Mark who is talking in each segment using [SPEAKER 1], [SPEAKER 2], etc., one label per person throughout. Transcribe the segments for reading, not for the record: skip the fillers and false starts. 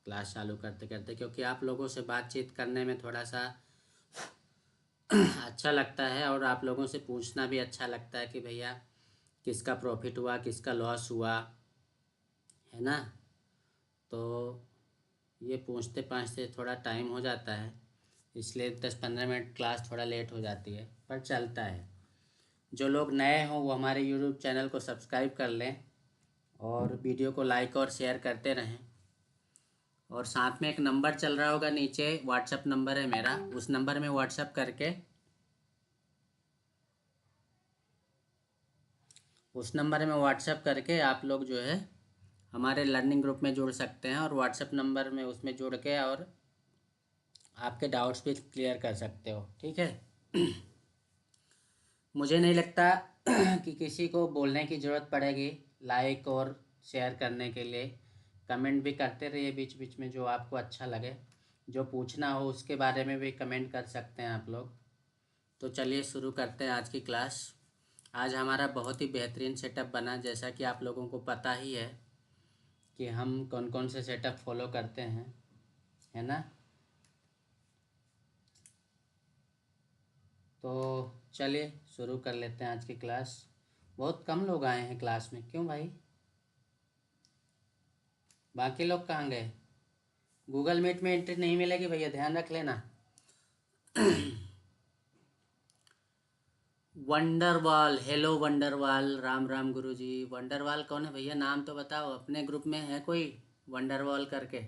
[SPEAKER 1] Class चालू करते करते, क्योंकि आप लोगों से बातचीत करने में थोड़ा सा अच्छा लगता है और आप लोगों से पूछना भी अच्छा लगता है कि भैया किसका प्रॉफिट हुआ, किसका लॉस हुआ, है ना। तो ये पूछते पाछते थोड़ा टाइम हो जाता है, इसलिए 10-15 मिनट क्लास थोड़ा लेट हो जाती है, पर चलता है। जो लोग नए हों वो हमारे यूट्यूब चैनल को सब्सक्राइब कर लें और वीडियो को लाइक और शेयर करते रहें। और साथ में एक नंबर चल रहा होगा नीचे, व्हाट्सएप नंबर है मेरा, उस नंबर में व्हाट्सएप करके आप लोग जो है हमारे लर्निंग ग्रुप में जुड़ सकते हैं और व्हाट्सएप नंबर में उसमें जुड़ के और आपके डाउट्स भी क्लियर कर सकते हो, ठीक है। मुझे नहीं लगता कि किसी को बोलने की ज़रूरत पड़ेगी लाइक और शेयर करने के लिए। कमेंट भी करते रहिए बीच बीच में, जो आपको अच्छा लगे, जो पूछना हो उसके बारे में भी कमेंट कर सकते हैं आप लोग। तो चलिए शुरू करते हैं आज की क्लास। आज हमारा बहुत ही बेहतरीन सेटअप बना, जैसा कि आप लोगों को पता ही है कि हम कौन कौन से सेटअप फॉलो करते हैं, है ना। तो चलिए शुरू कर लेते हैं आज की क्लास। बहुत कम लोग आए हैं क्लास में, क्यों भाई? बाकी लोग कहाँ गए? गूगल मीट में एंट्री नहीं मिलेगी भैया, ध्यान रख लेना। Wonderwall, hello Wonderwall, Ram Ram गुरुजी। वंडरवाल कौन है भैया, नाम तो बताओ, अपने ग्रुप में है कोई वंडरवाल करके?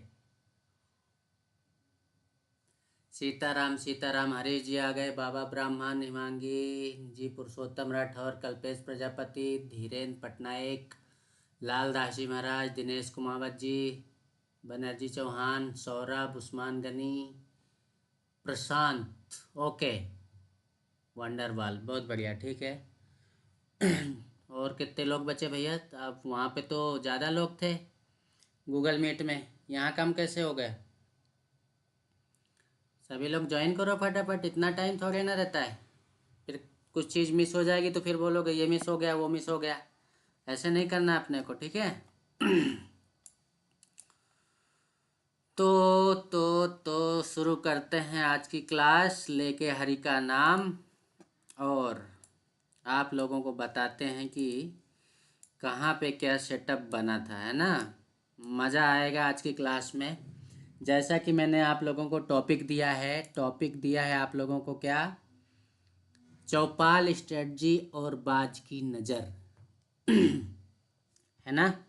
[SPEAKER 1] सीताराम सीताराम, हरीश जी आ गए, बाबा ब्राह्मण, हिमांगी जी, पुरुषोत्तम राठौर, कल्पेश प्रजापति, धीरेन्द्र पटनायक, लाल दास जी महाराज, दिनेश कुमावत जी, बनर्जी चौहान, सौरभ, उस्मान गनी, प्रशांत, ओके, वंडरवाल, बहुत बढ़िया, ठीक है। और कितने लोग बचे भैया? अब वहाँ पे तो ज़्यादा लोग थे गूगल मीट में, यहाँ कम कैसे हो गए? सभी लोग ज्वाइन करो फटाफट, इतना टाइम थोड़े ना रहता है। फिर कुछ चीज़ मिस हो जाएगी तो फिर बोलोगे ये मिस हो गया, वो मिस हो गया। ऐसे नहीं करना अपने को, ठीक है। तो शुरू करते हैं आज की क्लास, लेके हरि का नाम, और आप लोगों को बताते हैं कि कहाँ पे क्या सेटअप बना था, है ना। मज़ा आएगा आज की क्लास में। जैसा कि मैंने आप लोगों को टॉपिक दिया है आप लोगों को क्या, चौपाल स्ट्रेटजी और बाज की नज़र, है ना।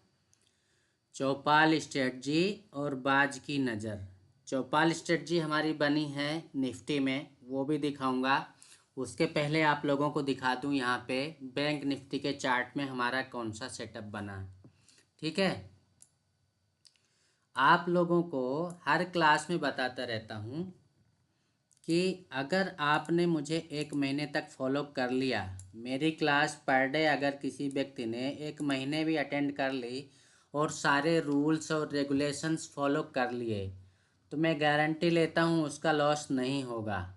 [SPEAKER 1] चौपाल स्ट्रेटजी और बाज की नज़र। चौपाल स्ट्रेटजी हमारी बनी है निफ्टी में, वो भी दिखाऊंगा। उसके पहले आप लोगों को दिखा दूं यहाँ पे बैंक निफ्टी के चार्ट में हमारा कौन सा सेटअप बना है, ठीक है। आप लोगों को हर क्लास में बताता रहता हूँ कि अगर आपने मुझे 1 महीने तक फॉलो कर लिया, मेरी क्लास पर डे अगर किसी व्यक्ति ने 1 महीने भी अटेंड कर ली और सारे रूल्स और रेगुलेशंस फॉलो कर लिए, तो मैं गारंटी लेता हूँ उसका लॉस नहीं होगा।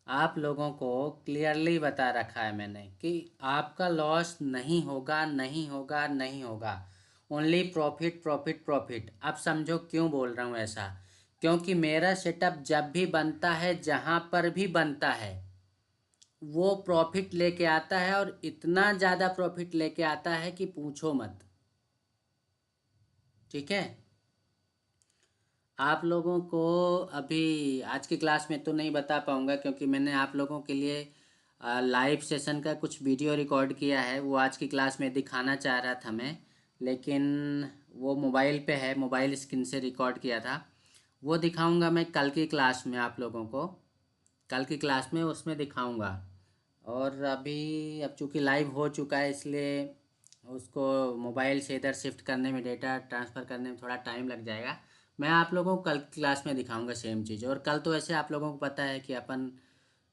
[SPEAKER 1] आप लोगों को क्लियरली बता रखा है मैंने कि आपका लॉस नहीं होगा, नहीं होगा, नहीं होगा। Only profit profit profit. अब समझो क्यों बोल रहा हूँ ऐसा, क्योंकि मेरा सेटअप जब भी बनता है, जहाँ पर भी बनता है, वो प्रॉफिट लेके आता है, और इतना ज़्यादा प्रॉफिट लेके आता है कि पूछो मत, ठीक है। आप लोगों को अभी आज की क्लास में तो नहीं बता पाऊँगा, क्योंकि मैंने आप लोगों के लिए लाइव सेशन का कुछ वीडियो रिकॉर्ड किया है, वो आज की क्लास में दिखाना चाह रहा था मैं, लेकिन वो मोबाइल पे है, मोबाइल स्क्रीन से रिकॉर्ड किया था। वो दिखाऊंगा मैं कल की क्लास में आप लोगों को, कल की क्लास में उसमें दिखाऊंगा। और अभी अब चूँकि लाइव हो चुका है, इसलिए उसको मोबाइल से इधर शिफ्ट करने में, डेटा ट्रांसफ़र करने में थोड़ा टाइम लग जाएगा। मैं आप लोगों को कल क्लास में दिखाऊंगा सेम चीज़। और कल तो ऐसे आप लोगों को पता है कि अपन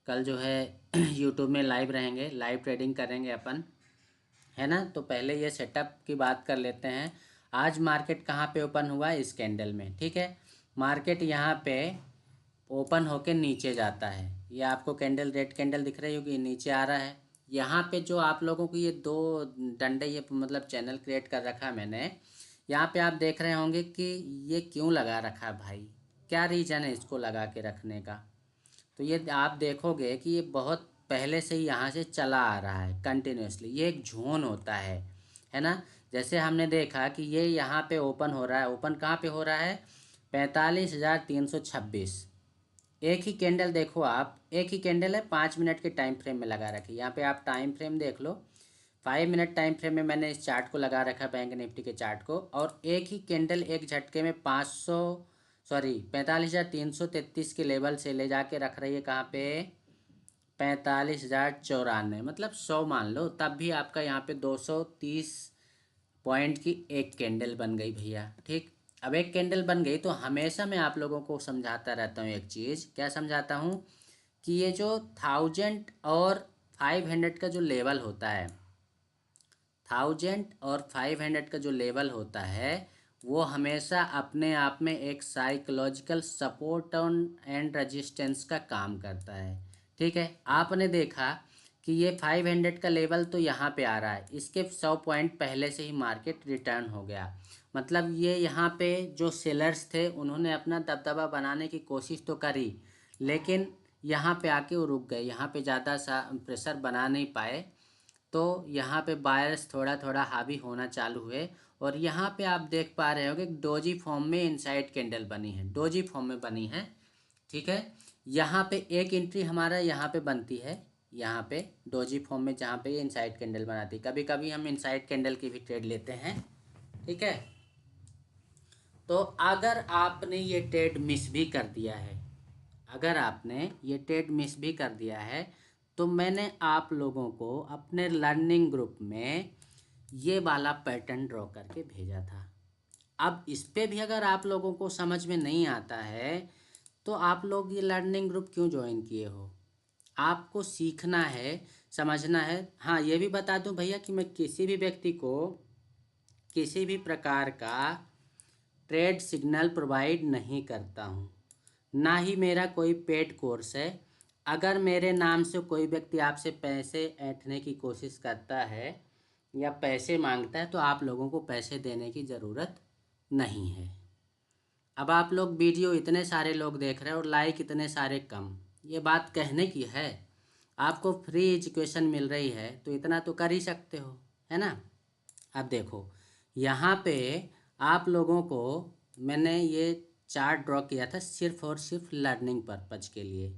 [SPEAKER 1] कल जो है यूट्यूब में लाइव रहेंगे, लाइव ट्रेडिंग करेंगे अपन, है ना। तो पहले ये सेटअप की बात कर लेते हैं। आज मार्केट कहाँ पे ओपन हुआ? इस कैंडल में, ठीक है। मार्केट यहाँ पे ओपन होके नीचे जाता है, ये आपको कैंडल, रेड कैंडल दिख रही होगी, नीचे आ रहा है। यहाँ पे जो आप लोगों को ये दो डंडे, ये मतलब चैनल क्रिएट कर रखा है मैंने, यहाँ पे आप देख रहे होंगे कि ये क्यों लगा रखा है भाई, क्या रीज़न है इसको लगा के रखने का। तो ये आप देखोगे कि ये बहुत पहले से ही यहाँ से चला आ रहा है कंटिन्यूसली। ये एक झोन होता है ना। जैसे हमने देखा कि ये यहाँ पे ओपन हो रहा है, ओपन कहाँ पे हो रहा है, 45,326। एक ही कैंडल देखो आप, एक ही कैंडल है, 5 मिनट के टाइम फ्रेम में लगा रखी। यहाँ पे आप टाइम फ्रेम देख लो, 5 मिनट टाइम फ्रेम में मैंने इस चार्ट को लगा रखा है, बैंक निफ्टी के चार्ट को। और एक ही कैंडल एक झटके में 45,333 के लेवल से ले जाके रख रही है कहाँ पे, 45,094, मतलब 100 मान लो, तब भी आपका यहाँ पे 230 पॉइंट की एक कैंडल बन गई भैया। ठीक, अब एक कैंडल बन गई तो हमेशा मैं आप लोगों को समझाता रहता हूँ एक चीज़, क्या समझाता हूँ कि ये जो 1,000 और 500 का जो लेवल होता है, 1,000 और 500 का जो लेवल होता है, वो हमेशा अपने आप में एक साइकोलॉजिकल सपोर्ट एंड रेजिस्टेंस का काम करता है। ठीक है, आपने देखा कि ये 500 का लेवल तो यहाँ पे आ रहा है, इसके 100 पॉइंट पहले से ही मार्केट रिटर्न हो गया। मतलब ये यहाँ पे जो सेलर्स थे उन्होंने अपना दबदबा बनाने की कोशिश तो करी, लेकिन यहाँ पे आके वो रुक गए, यहाँ पे ज़्यादा सा प्रेशर बना नहीं पाए। तो यहाँ पे बायर्स थोड़ा थोड़ा हावी होना चालू हुए। और यहाँ पे आप देख पा रहे हो कि डोजी फॉर्म में इनसाइड कैंडल बनी है, डोजी फॉर्म में बनी है। ठीक है, यहाँ पे एक एंट्री हमारा यहाँ पे बनती है, यहाँ पे डोजी फॉर्म में, जहाँ पे ये इनसाइड कैंडल बनाती है। कभी कभी हम इनसाइड कैंडल की भी ट्रेड लेते हैं। ठीक है, तो अगर आपने ये ट्रेड मिस भी कर दिया है, अगर आपने ये ट्रेड मिस भी कर दिया है, तो मैंने आप लोगों को अपने लर्निंग ग्रुप में ये वाला पैटर्न ड्रॉ करके भेजा था। अब इस पे भी अगर आप लोगों को समझ में नहीं आता है तो आप लोग ये लर्निंग ग्रुप क्यों ज्वाइन किए हो। आपको सीखना है, समझना है। हाँ, ये भी बता दूं भैया कि मैं किसी भी व्यक्ति को किसी भी प्रकार का ट्रेड सिग्नल प्रोवाइड नहीं करता हूँ, ना ही मेरा कोई पेड कोर्स है। अगर मेरे नाम से कोई व्यक्ति आपसे पैसे ऐंठने की कोशिश करता है या पैसे मांगता है तो आप लोगों को पैसे देने की ज़रूरत नहीं है। अब आप लोग वीडियो इतने सारे लोग देख रहे हैं और लाइक इतने सारे कम, ये बात कहने की है। आपको फ्री एजुकेशन मिल रही है तो इतना तो कर ही सकते हो, है ना। अब देखो यहाँ पे आप लोगों को मैंने ये चार्ट ड्रॉ किया था सिर्फ और सिर्फ लर्निंग पर्पज के लिए,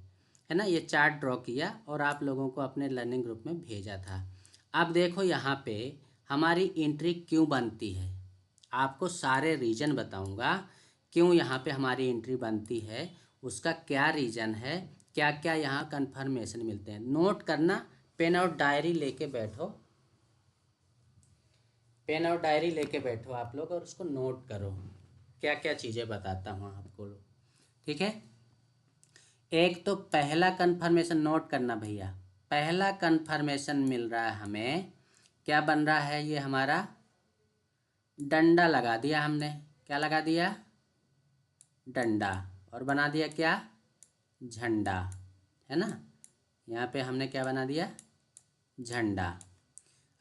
[SPEAKER 1] है ना। ये चार्ट ड्रॉ किया और आप लोगों को अपने लर्निंग ग्रुप में भेजा था। अब देखो यहाँ पे हमारी एंट्री क्यों बनती है, आपको सारे रीज़न बताऊंगा क्यों यहाँ पे हमारी एंट्री बनती है, उसका क्या रीज़न है, क्या क्या यहाँ कन्फर्मेशन मिलते हैं। नोट करना, पेन और डायरी लेके बैठो, पेन और डायरी लेके बैठो आप लोग और उसको नोट करो, क्या क्या चीज़ें बताता हूँ आपको लोग। ठीक है, एक तो पहला कन्फर्मेशन नोट करना भैया। पहला कन्फर्मेशन मिल रहा है हमें, क्या बन रहा है, ये हमारा डंडा लगा दिया हमने, क्या लगा दिया, डंडा, और बना दिया क्या, झंडा, है ना। यहाँ पे हमने क्या बना दिया, झंडा।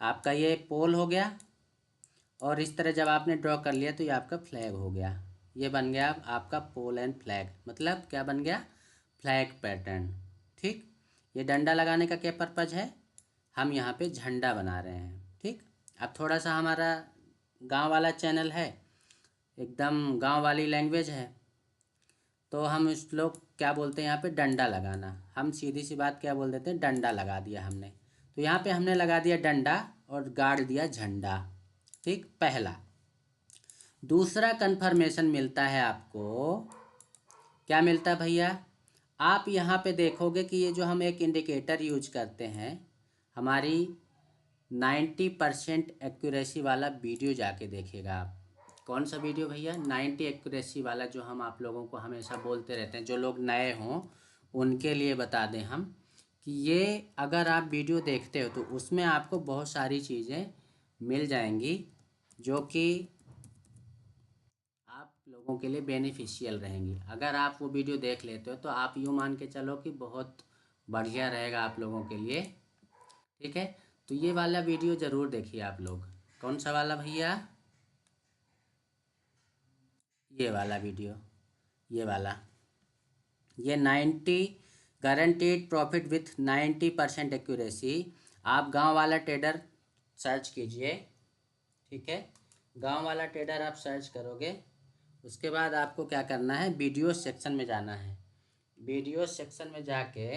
[SPEAKER 1] आपका ये पोल हो गया और इस तरह जब आपने ड्रॉ कर लिया तो ये आपका फ्लैग हो गया। ये बन गया आपका पोल एंड फ्लैग, मतलब क्या बन गया, फ्लैग पैटर्न। ठीक, ये डंडा लगाने का क्या पर्पज है, हम यहाँ पे झंडा बना रहे हैं। ठीक, अब थोड़ा सा हमारा गांव वाला चैनल है, एकदम गांव वाली लैंग्वेज है, तो हम इस लोग क्या बोलते हैं यहाँ पे, डंडा लगाना। हम सीधी सी बात क्या बोल देते हैं, डंडा लगा दिया हमने। तो यहाँ पे हमने लगा दिया डंडा और गाड़ दिया झंडा। ठीक, पहला। दूसरा कंफर्मेशन मिलता है आपको, क्या मिलता है भैया, आप यहाँ पे देखोगे कि ये जो हम एक इंडिकेटर यूज करते हैं, हमारी 90% एक्यूरेसी वाला वीडियो जाके देखिएगा आप। कौन सा वीडियो भैया, 90 एक्यूरेसी वाला, जो हम आप लोगों को हमेशा बोलते रहते हैं, जो लोग नए हों उनके लिए बता दें हम कि ये अगर आप वीडियो देखते हो तो उसमें आपको बहुत सारी चीज़ें मिल जाएंगी जो कि आप लोगों के लिए बेनिफिशियल रहेंगी। अगर आप वो वीडियो देख लेते हो तो आप यूँ मान के चलो कि बहुत बढ़िया रहेगा आप लोगों के लिए। ठीक है, तो ये वाला वीडियो ज़रूर देखिए आप लोग। कौन सा वाला भैया, ये वाला वीडियो, ये वाला, ये 90 गारंटीड प्रॉफिट विथ 90% एक्यूरेसी। आप गांव वाला ट्रेडर सर्च कीजिए, ठीक है। गांव वाला ट्रेडर आप सर्च करोगे, उसके बाद आपको क्या करना है, वीडियो सेक्शन में जाना है। वीडियो सेक्शन में जाके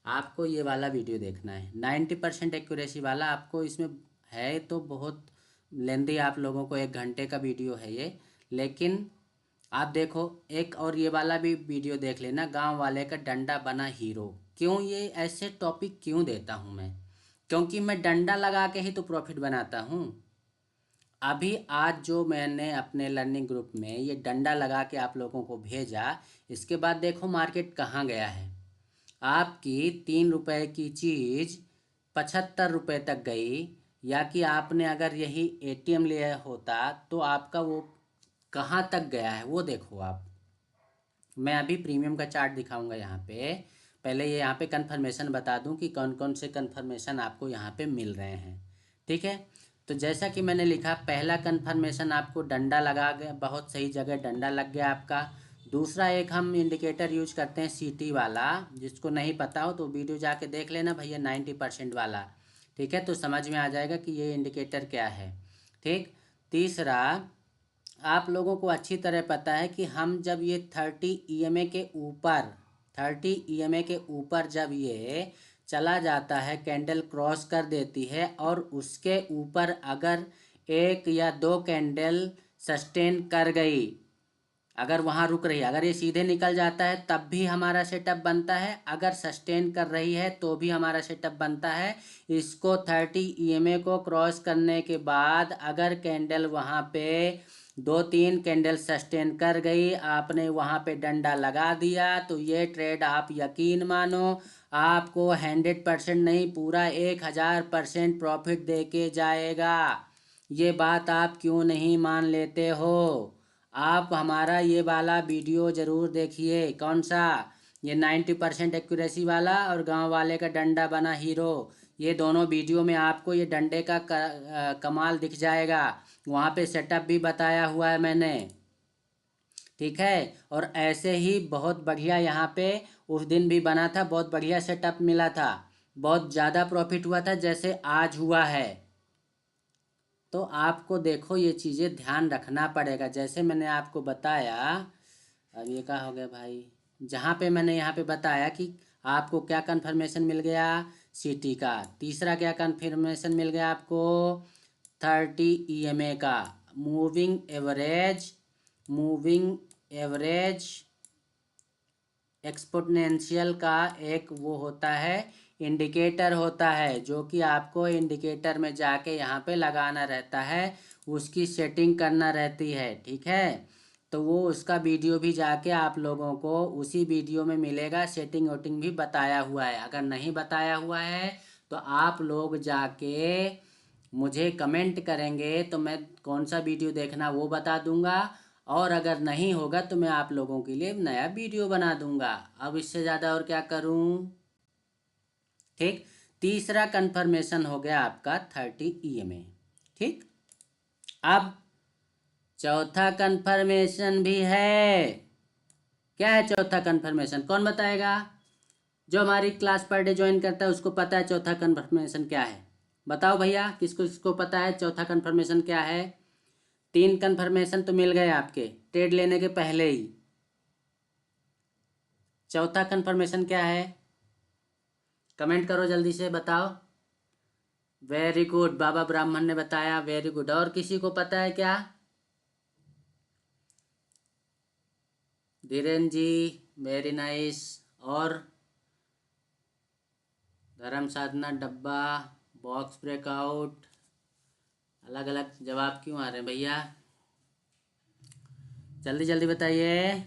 [SPEAKER 1] आपको ये वाला वीडियो देखना है, 90% एक्यूरेसी वाला। आपको इसमें है तो बहुत लेंदी, आप लोगों को 1 घंटे का वीडियो है ये, लेकिन आप देखो एक और ये वाला भी वीडियो देख लेना, गांव वाले का डंडा बना हीरो। क्यों ये ऐसे टॉपिक क्यों देता हूँ मैं, क्योंकि मैं डंडा लगा के ही तो प्रॉफिट बनाता हूँ। अभी आज जो मैंने अपने लर्निंग ग्रुप में ये डंडा लगा के आप लोगों को भेजा, इसके बाद देखो मार्केट कहाँ गया है। आपकी 3 रुपए की चीज़ 75 रुपए तक गई, या कि आपने अगर यही एटीएम लिया होता तो आपका वो कहाँ तक गया है वो देखो आप। मैं अभी प्रीमियम का चार्ट दिखाऊंगा यहाँ पे। पहले ये यहाँ पे कन्फर्मेशन बता दूँ कि कौन कौन से कन्फर्मेशन आपको यहाँ पे मिल रहे हैं, ठीक है। तो जैसा कि मैंने लिखा, पहला कन्फर्मेशन आपको डंडा लगा गया, बहुत सही जगह डंडा लग गया आपका। दूसरा एक हम इंडिकेटर यूज करते हैं सीटी वाला, जिसको नहीं पता हो तो वीडियो जाके देख लेना भैया, 90% वाला, ठीक है। तो समझ में आ जाएगा कि ये इंडिकेटर क्या है, ठीक। तीसरा, आप लोगों को अच्छी तरह पता है कि हम जब ये 30 EMA के ऊपर, 30 EMA के ऊपर जब ये चला जाता है, कैंडल क्रॉस कर देती है, और उसके ऊपर अगर 1 या 2 कैंडल सस्टेन कर गई, अगर वहाँ रुक रही है, अगर ये सीधे निकल जाता है तब भी हमारा सेटअप बनता है, अगर सस्टेन कर रही है तो भी हमारा सेटअप बनता है। इसको 30 EMA को क्रॉस करने के बाद अगर कैंडल वहाँ पे 2-3 कैंडल सस्टेन कर गई, आपने वहाँ पे डंडा लगा दिया, तो ये ट्रेड आप यकीन मानो आपको 100% नहीं, पूरा 1000% प्रॉफिट दे के जाएगा। ये बात आप क्यों नहीं मान लेते हो? आप हमारा ये वाला वीडियो ज़रूर देखिए। कौन सा? ये 90% एक्यूरेसी वाला और गांव वाले का डंडा बना हीरो। ये दोनों वीडियो में आपको ये डंडे का कमाल दिख जाएगा। वहाँ पे सेटअप भी बताया हुआ है मैंने, ठीक है। और ऐसे ही बहुत बढ़िया यहाँ पे उस दिन भी बना था, बहुत बढ़िया सेटअप मिला था, बहुत ज़्यादा प्रॉफिट हुआ था जैसे आज हुआ है। तो आपको देखो ये चीज़ें ध्यान रखना पड़ेगा, जैसे मैंने आपको बताया। अब ये क्या हो गया भाई, जहाँ पे मैंने यहाँ पे बताया कि आपको क्या कन्फर्मेशन मिल गया, सीटी का। तीसरा क्या कन्फर्मेशन मिल गया आपको, 30 EMA का। Moving average, moving average exponential का एक वो होता है, इंडिकेटर होता है, जो कि आपको इंडिकेटर में जाके यहाँ पे लगाना रहता है, उसकी सेटिंग करना रहती है, ठीक है। तो वो उसका वीडियो भी जाके आप लोगों को उसी वीडियो में मिलेगा, सेटिंग वोटिंग भी बताया हुआ है। अगर नहीं बताया हुआ है तो आप लोग जाके मुझे कमेंट करेंगे तो मैं कौन सा वीडियो देखना वो बता दूंगा, और अगर नहीं होगा तो मैं आप लोगों के लिए नया वीडियो बना दूंगा। अब इससे ज़्यादा और क्या करूं, ठीक। तीसरा कंफर्मेशन हो गया आपका 30 EMA, ठीक। अब चौथा कंफर्मेशन भी है। क्या है चौथा कंफर्मेशन, कौन बताएगा? जो हमारी क्लास पर डे ज्वाइन करता है उसको पता है चौथा कंफर्मेशन क्या है। बताओ भैया, किसको किसको पता है चौथा कंफर्मेशन क्या है? 3 कंफर्मेशन तो मिल गए आपके ट्रेड लेने के पहले ही। चौथा कंफर्मेशन क्या है? कमेंट करो जल्दी से, बताओ। वेरी गुड, बाबा ब्राह्मण ने बताया, वेरी गुड। और किसी को पता है क्या? धीरेन जी, वेरी नाइस। और धर्म साधना, डब्बा, बॉक्स ब्रेकआउट, अलग अलग जवाब क्यों आ रहे हैं भैया? जल्दी जल्दी बताइए।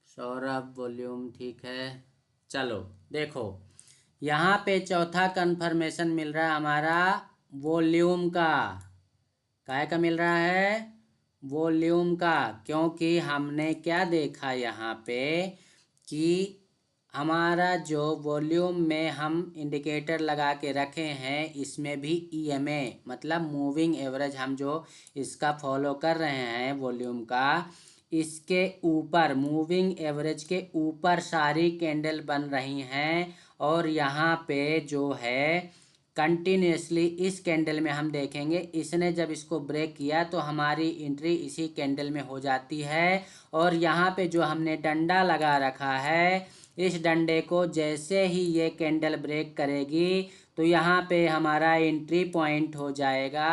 [SPEAKER 1] सौरभ वॉल्यूम, ठीक है। चलो देखो, यहाँ पे चौथा कंफर्मेशन मिल रहा है हमारा वॉल्यूम का। काय का मिल रहा है? वॉल्यूम का। क्योंकि हमने क्या देखा यहाँ पे कि हमारा जो वॉल्यूम में हम इंडिकेटर लगा के रखे हैं इसमें भी ईएमए मतलब मूविंग एवरेज हम जो इसका फॉलो कर रहे हैं वॉल्यूम का, इसके ऊपर मूविंग एवरेज के ऊपर सारी कैंडल बन रही हैं। और यहाँ पे जो है कंटिन्यूसली इस कैंडल में हम देखेंगे इसने जब इसको ब्रेक किया तो हमारी एंट्री इसी कैंडल में हो जाती है। और यहाँ पे जो हमने डंडा लगा रखा है इस डंडे को जैसे ही ये कैंडल ब्रेक करेगी तो यहाँ पे हमारा एंट्री पॉइंट हो जाएगा।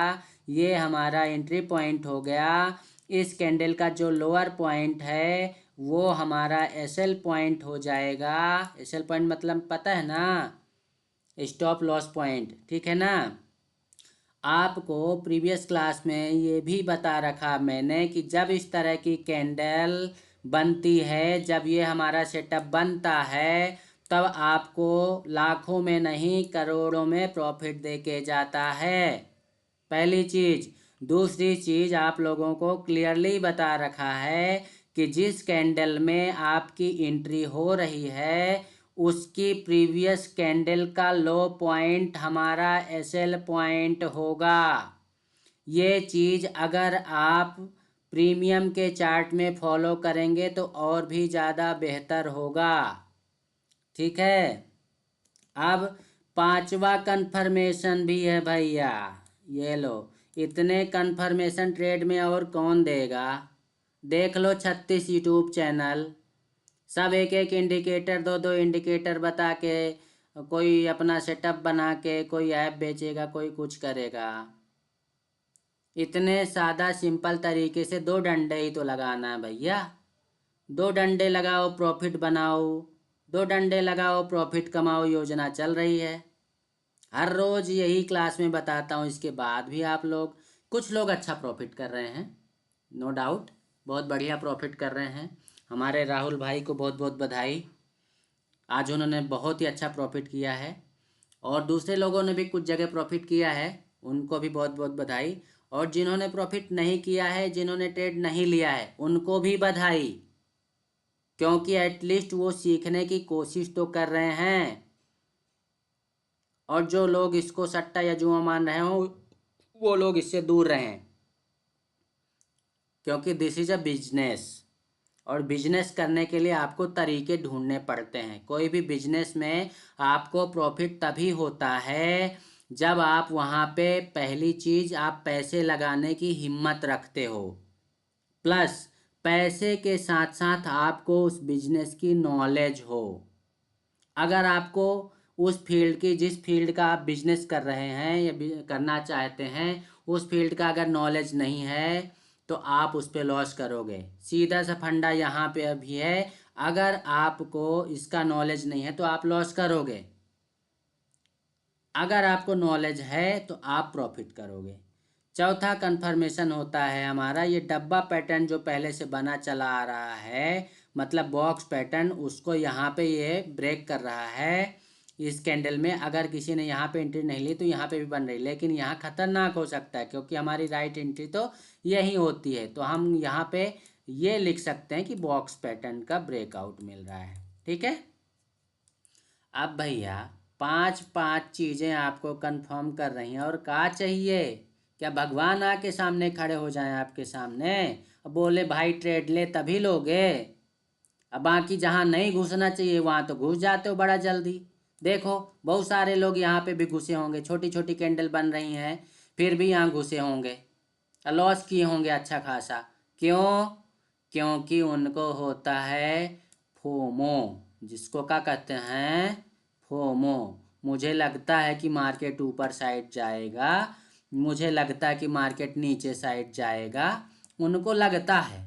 [SPEAKER 1] ये हमारा एंट्री पॉइंट हो गया। इस कैंडल का जो लोअर पॉइंट है वो हमारा एसएल पॉइंट हो जाएगा। एसएल पॉइंट मतलब पता है ना, स्टॉप लॉस पॉइंट, ठीक है ना। आपको प्रीवियस क्लास में ये भी बता रखा मैंने कि जब इस तरह की कैंडल बनती है, जब ये हमारा सेटअप बनता है तब आपको लाखों में नहीं करोड़ों में प्रॉफिट दे के जाता है, पहली चीज़। दूसरी चीज़ आप लोगों को क्लियरली बता रखा है कि जिस कैंडल में आपकी एंट्री हो रही है उसकी प्रीवियस कैंडल का लो पॉइंट हमारा एसएल पॉइंट होगा। ये चीज़ अगर आप प्रीमियम के चार्ट में फॉलो करेंगे तो और भी ज़्यादा बेहतर होगा, ठीक है। अब पांचवा कंफर्मेशन भी है भैया, ये लो। इतने कंफर्मेशन ट्रेड में और कौन देगा। देख लो 36 यूट्यूब चैनल, सब एक एक इंडिकेटर, दो दो इंडिकेटर बता के कोई अपना सेटअप बना के कोई ऐप बेचेगा, कोई कुछ करेगा। इतने सादा सिंपल तरीके से दो डंडे ही तो लगाना है भैया। दो डंडे लगाओ प्रॉफिट बनाओ, दो डंडे लगाओ प्रॉफिट कमाओ, योजना चल रही है। हर रोज़ यही क्लास में बताता हूँ, इसके बाद भी आप लोग, कुछ लोग अच्छा प्रॉफिट कर रहे हैं, नो डाउट, बहुत बढ़िया प्रॉफिट कर रहे हैं। हमारे राहुल भाई को बहुत बहुत बधाई, आज उन्होंने बहुत ही अच्छा प्रॉफिट किया है। और दूसरे लोगों ने भी कुछ जगह प्रॉफिट किया है, उनको भी बहुत बहुत बधाई। और जिन्होंने प्रॉफिट नहीं किया है, जिन्होंने ट्रेड नहीं लिया है, उनको भी बधाई, क्योंकि एटलीस्ट वो सीखने की कोशिश तो कर रहे हैं। और जो लोग इसको सट्टा या जुआ मान रहे हो वो लोग इससे दूर रहें, क्योंकि दिस इज़ अ बिजनेस। और बिजनेस करने के लिए आपको तरीके ढूंढने पड़ते हैं। कोई भी बिजनेस में आपको प्रॉफिट तभी होता है जब आप वहाँ पे पहली चीज़ आप पैसे लगाने की हिम्मत रखते हो, प्लस पैसे के साथ साथ आपको उस बिजनेस की नॉलेज हो। अगर आपको उस फील्ड की, जिस फील्ड का आप बिजनेस कर रहे हैं या करना चाहते हैं, उस फील्ड का अगर नॉलेज नहीं है तो आप उस पर लॉस करोगे। सीधा सा फंडा यहाँ पे अभी है, अगर आपको इसका नॉलेज नहीं है तो आप लॉस करोगे, अगर आपको नॉलेज है तो आप प्रॉफिट करोगे। चौथा कंफर्मेशन होता है हमारा ये डब्बा पैटर्न जो पहले से बना चला आ रहा है, मतलब बॉक्स पैटर्न, उसको यहाँ पे ये ब्रेक कर रहा है। इस कैंडल में अगर किसी ने यहाँ पे एंट्री नहीं ली तो यहाँ पे भी बन रही, लेकिन यहाँ खतरनाक हो सकता है क्योंकि हमारी राइट एंट्री तो यही होती है। तो हम यहाँ पे ये लिख सकते हैं कि बॉक्स पैटर्न का ब्रेकआउट मिल रहा है, ठीक है। अब भैया पांच पांच चीज़ें आपको कंफर्म कर रही हैं और क्या चाहिए, क्या भगवान आके सामने खड़े हो जाएं आपके सामने और बोले भाई ट्रेड ले तभी लोगे। अब बाकी जहाँ नहीं घुसना चाहिए वहाँ तो घुस जाते हो बड़ा जल्दी। देखो बहुत सारे लोग यहाँ पे भी घुसे होंगे, छोटी छोटी कैंडल बन रही हैं फिर भी यहाँ घुसे होंगे, लॉस किए होंगे अच्छा खासा। क्यों? क्योंकि उनको होता है फोमो, जिसको क्या कहते हैं, फोमो। मुझे लगता है कि मार्केट ऊपर साइड जाएगा, मुझे लगता है कि मार्केट नीचे साइड जाएगा, उनको लगता है।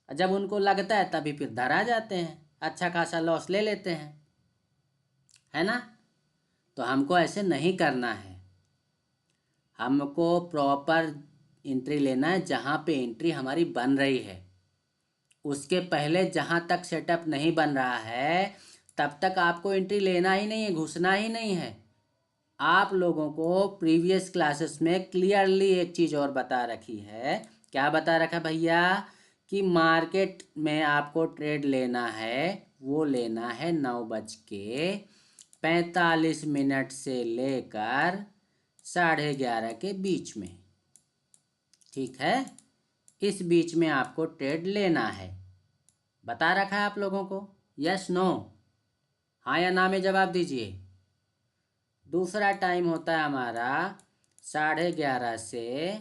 [SPEAKER 1] जब उनको लगता है तभी फिर धरा जाते हैं, अच्छा खासा लॉस ले लेते हैं, है ना। तो हमको ऐसे नहीं करना है, हमको प्रॉपर एंट्री लेना है जहाँ पे एंट्री हमारी बन रही है। उसके पहले जहाँ तक सेटअप नहीं बन रहा है तब तक आपको एंट्री लेना ही नहीं है, घुसना ही नहीं है। आप लोगों को प्रीवियस क्लासेस में क्लियरली एक चीज़ और बता रखी है, क्या बता रखा भैया, कि मार्केट में आपको ट्रेड लेना है वो लेना है 9:45 से लेकर 11:30 के बीच में। ठीक है, इस बीच में आपको ट्रेड लेना है। बता रखा है आप लोगों को? यस नो, हाँ या ना में जवाब दीजिए। दूसरा टाइम होता है हमारा 11:30 से,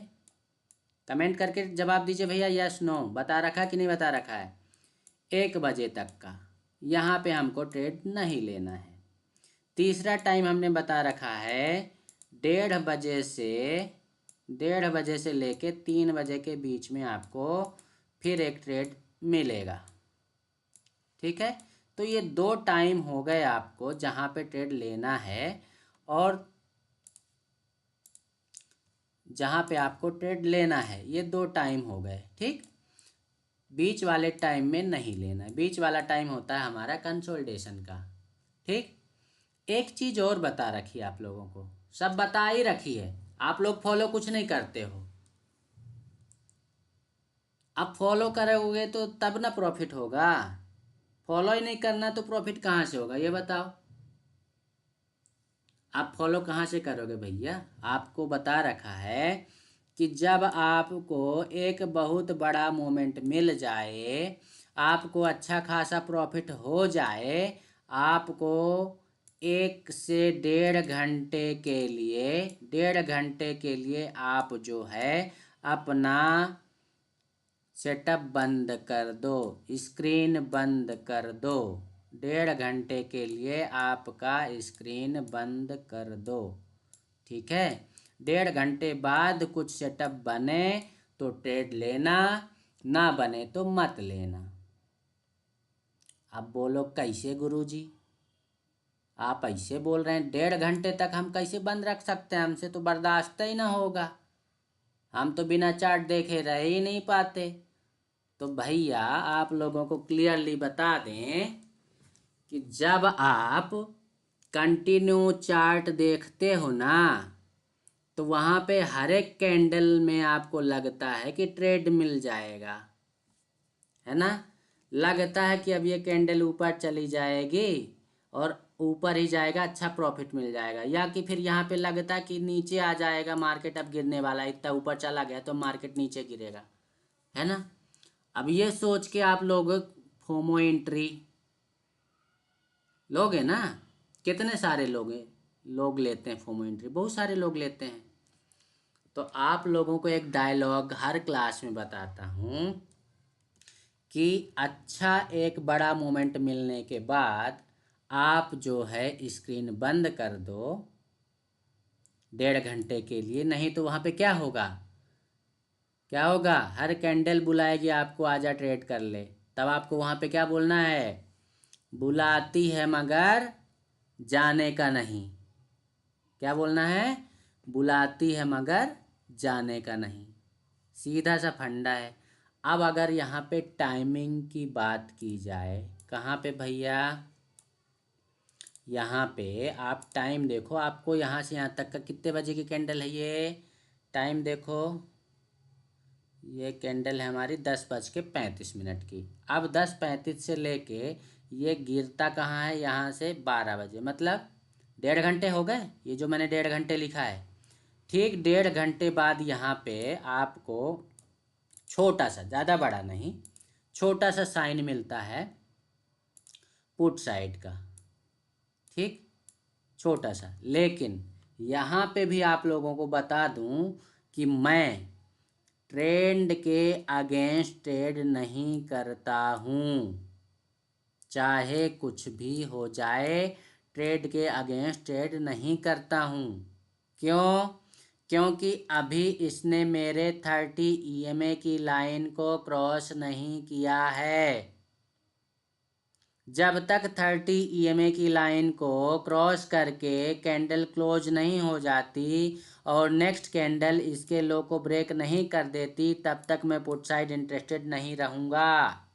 [SPEAKER 1] कमेंट करके जवाब दीजिए भैया, यस नो, बता रखा कि नहीं बता रखा है, 1 बजे तक का। यहाँ पे हमको ट्रेड नहीं लेना है। तीसरा टाइम हमने बता रखा है 1:30 से लेके 3 बजे के बीच में आपको फिर एक ट्रेड मिलेगा। ठीक है, तो ये 2 टाइम हो गए आपको जहाँ पे ट्रेड लेना है और जहाँ पे आपको ट्रेड लेना है, ये 2 टाइम हो गए। ठीक, बीच वाले टाइम में नहीं लेना है, बीच वाला टाइम होता है हमारा कंसोलिडेशन का। ठीक, एक चीज़ और बता रखी है आप लोगों को, सब बता ही रखी है, आप लोग फॉलो कुछ नहीं करते हो। अब फॉलो करोगे तो तब ना प्रॉफिट होगा, फॉलो ही नहीं करना तो प्रॉफिट कहाँ से होगा ये बताओ। आप फॉलो कहाँ से करोगे भैया? आपको बता रखा है कि जब आपको एक बहुत बड़ा मोमेंट मिल जाए, आपको अच्छा खासा प्रॉफिट हो जाए, आपको 1 से 1.5 घंटे के लिए आप जो है अपना सेटअप बंद कर दो, स्क्रीन बंद कर दो। 1.5 घंटे के लिए आपका स्क्रीन बंद कर दो। ठीक है, 1.5 घंटे बाद कुछ सेटअप बने तो ट्रेड लेना, ना बने तो मत लेना। अब बोलो कैसे गुरुजी, आप ऐसे बोल रहे हैं, 1.5 घंटे तक हम कैसे बंद रख सकते हैं, हमसे तो बर्दाश्त ही ना होगा, हम तो बिना चार्ट देखे रह ही नहीं पाते। तो भैया आप लोगों को क्लियरली बता दें कि जब आप कंटिन्यू चार्ट देखते हो ना, तो वहाँ पे हर एक कैंडल में आपको लगता है कि ट्रेड मिल जाएगा, है ना? लगता है कि अब ये कैंडल ऊपर चली जाएगी और ऊपर ही जाएगा, अच्छा प्रॉफिट मिल जाएगा, या कि फिर यहाँ पे लगता है कि नीचे आ जाएगा मार्केट, अब गिरने वाला, इतना ऊपर चला गया तो मार्केट नीचे गिरेगा, है ना? अब ये सोच के आप लोग फोमो एंट्री लोगे ना, कितने सारे लोग लेते हैं फोमो एंट्री, बहुत सारे लोग लेते हैं। तो आप लोगों को एक डायलॉग हर क्लास में बताता हूँ कि अच्छा एक बड़ा मोमेंट मिलने के बाद आप जो है स्क्रीन बंद कर दो 1.5 घंटे के लिए, नहीं तो वहाँ पे क्या होगा, क्या होगा, हर कैंडल बुलाएगी आपको, आजा ट्रेड कर ले। तब आपको वहाँ पे क्या बोलना है, बुलाती है मगर जाने का नहीं। क्या बोलना है, बुलाती है मगर जाने का नहीं, सीधा सा फंडा है। अब अगर यहाँ पे टाइमिंग की बात की जाए, कहाँ पे भैया, यहाँ पे आप टाइम देखो, आपको यहाँ से यहाँ तक का कितने बजे की कैंडल है ये, टाइम देखो, ये कैंडल है हमारी 10:35 की। अब 10:35 से लेके ये गिरता कहाँ है, यहाँ से 12 बजे, मतलब 1.5 घंटे हो गए, ये जो मैंने 1.5 घंटे लिखा है। ठीक 1.5 घंटे बाद यहाँ पे आपको छोटा सा, ज़्यादा बड़ा नहीं, छोटा सा साइन मिलता है पुट साइड का। ठीक, छोटा सा, लेकिन यहाँ पे भी आप लोगों को बता दूँ कि मैं ट्रेंड के अगेंस्ट ट्रेड नहीं करता हूँ, चाहे कुछ भी हो जाए, ट्रेड के अगेंस्ट ट्रेड नहीं करता हूँ। क्यों? क्योंकि अभी इसने मेरे 30 EMA की लाइन को क्रॉस नहीं किया है। जब तक 30 EMA की लाइन को क्रॉस करके कैंडल क्लोज नहीं हो जाती और नेक्स्ट कैंडल इसके लो को ब्रेक नहीं कर देती, तब तक मैं पुट साइड इंटरेस्टेड नहीं रहूँगा।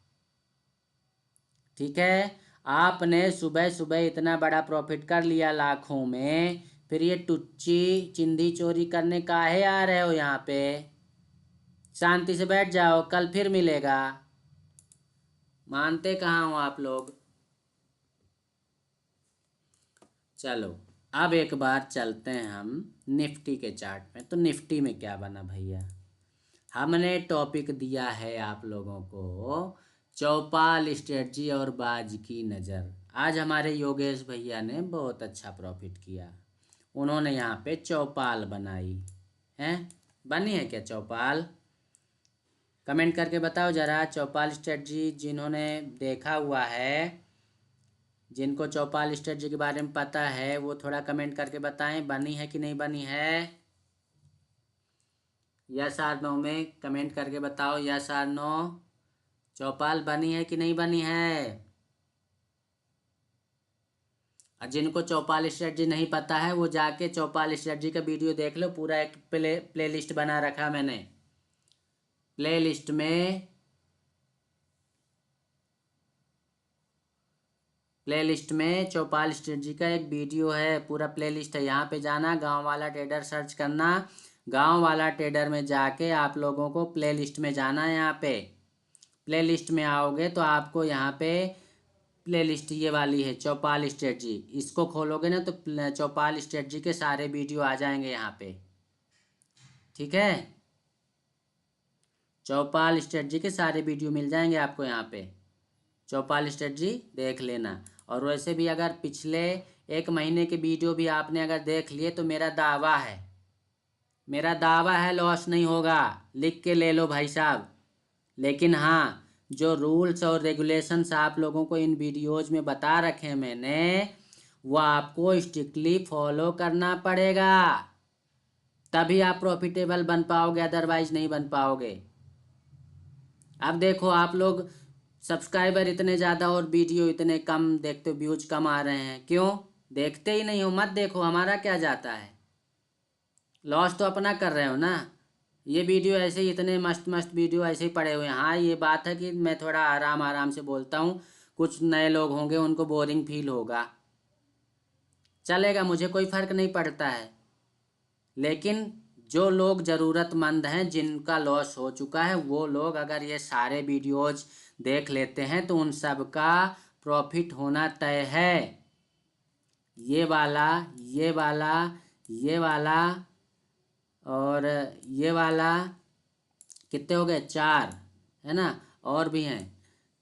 [SPEAKER 1] ठीक है, आपने सुबह सुबह इतना बड़ा प्रॉफिट कर लिया लाखों में, फिर ये टुच्ची चिंदी चोरी करने काहे आ रहे हो यहाँ पे? शांति से बैठ जाओ, कल फिर मिलेगा। मानते कहाँ हो आप लोग? चलो अब एक बार चलते हैं हम निफ्टी के चार्ट में। तो निफ्टी में क्या बना भैया, हमने टॉपिक दिया है आप लोगों को चौपाल स्ट्रेटजी और बाज की नज़र। आज हमारे योगेश भैया ने बहुत अच्छा प्रॉफिट किया। उन्होंने यहाँ पे चौपाल बनाई है, बनी है क्या चौपाल? कमेंट करके बताओ ज़रा। चौपाल स्ट्रेटजी जिन्होंने देखा हुआ है, जिनको चौपाल स्ट्रेटजी के बारे में पता है, वो थोड़ा कमेंट करके बताएं बनी है कि नहीं बनी है। यस आर नो में कमेंट करके बताओ, यस आर नो। चौपाल बनी है कि नहीं बनी है? और जिनको चौपाल स्ट्रेटजी नहीं पता है वो जाके चौपाल स्ट्रेटजी का वीडियो देख लो। पूरा एक प्ले लिस्ट बना रखा मैंने। प्ले लिस्ट में चौपाल स्ट्रेटजी का एक वीडियो है, पूरा प्ले लिस्ट है। यहाँ पे जाना, गांव वाला ट्रेडर सर्च करना। गांव वाला ट्रेडर में जाके आप लोगों को प्ले लिस्ट में जाना है। यहाँ पे प्ले लिस्ट में आओगे तो आपको यहाँ पे प्ले लिस्ट ये वाली है चौपाल स्ट्रेटजी। इसको खोलोगे ना तो चौपाल स्ट्रेटजी के सारे वीडियो आ जाएंगे यहाँ पे। ठीक है, चौपाल स्ट्रेटजी के सारे वीडियो मिल जाएंगे आपको यहाँ पे। चौपाल स्ट्रेटजी देख लेना। और वैसे भी अगर पिछले 1 महीने के वीडियो भी आपने अगर देख लिए तो मेरा दावा है लॉस नहीं होगा। लिख के ले लो भाई साहब। लेकिन हाँ, जो रूल्स और रेगुलेशंस आप लोगों को इन वीडियोज में बता रखे हैं मैंने, वो आपको स्ट्रिक्टली फॉलो करना पड़ेगा, तभी आप प्रॉफिटेबल बन पाओगे, अदरवाइज नहीं बन पाओगे। अब देखो आप लोग सब्सक्राइबर इतने ज़्यादा और वीडियो इतने कम देखते हो, व्यूज कम आ रहे हैं, क्यों? देखते ही नहीं हो, मत देखो, हमारा क्या जाता है। लॉस तो अपना कर रहे हो ना। ये वीडियो ऐसे ही इतने मस्त मस्त वीडियो ऐसे ही पड़े हुए हैं। हाँ, ये बात है कि मैं थोड़ा आराम आराम से बोलता हूँ, कुछ नए लोग होंगे उनको बोरिंग फील होगा, चलेगा, मुझे कोई फ़र्क नहीं पड़ता है। लेकिन जो लोग ज़रूरतमंद हैं, जिनका लॉस हो चुका है, वो लोग अगर ये सारे वीडियोज देख लेते हैं तो उन सब का प्रॉफिट होना तय है। ये वाला, ये वाला, ये वाला और ये वाला कितने हो गए? 4 है ना, और भी हैं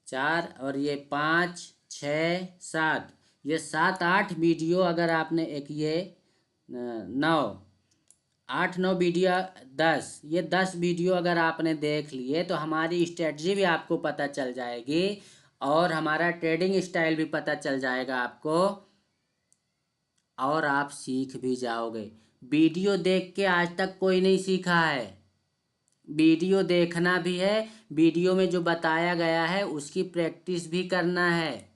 [SPEAKER 1] 4, और ये 5, 6, 7, ये 7, 8 वीडियो अगर आपने एक ये 9, 8, 9 वीडियो 10, ये 10 वीडियो अगर आपने देख लिए तो हमारी स्ट्रेटजी भी आपको पता चल जाएगी और हमारा ट्रेडिंग स्टाइल भी पता चल जाएगा आपको, और आप सीख भी जाओगे। वीडियो देख के आज तक कोई नहीं सीखा है, वीडियो देखना भी है, वीडियो में जो बताया गया है उसकी प्रैक्टिस भी करना है।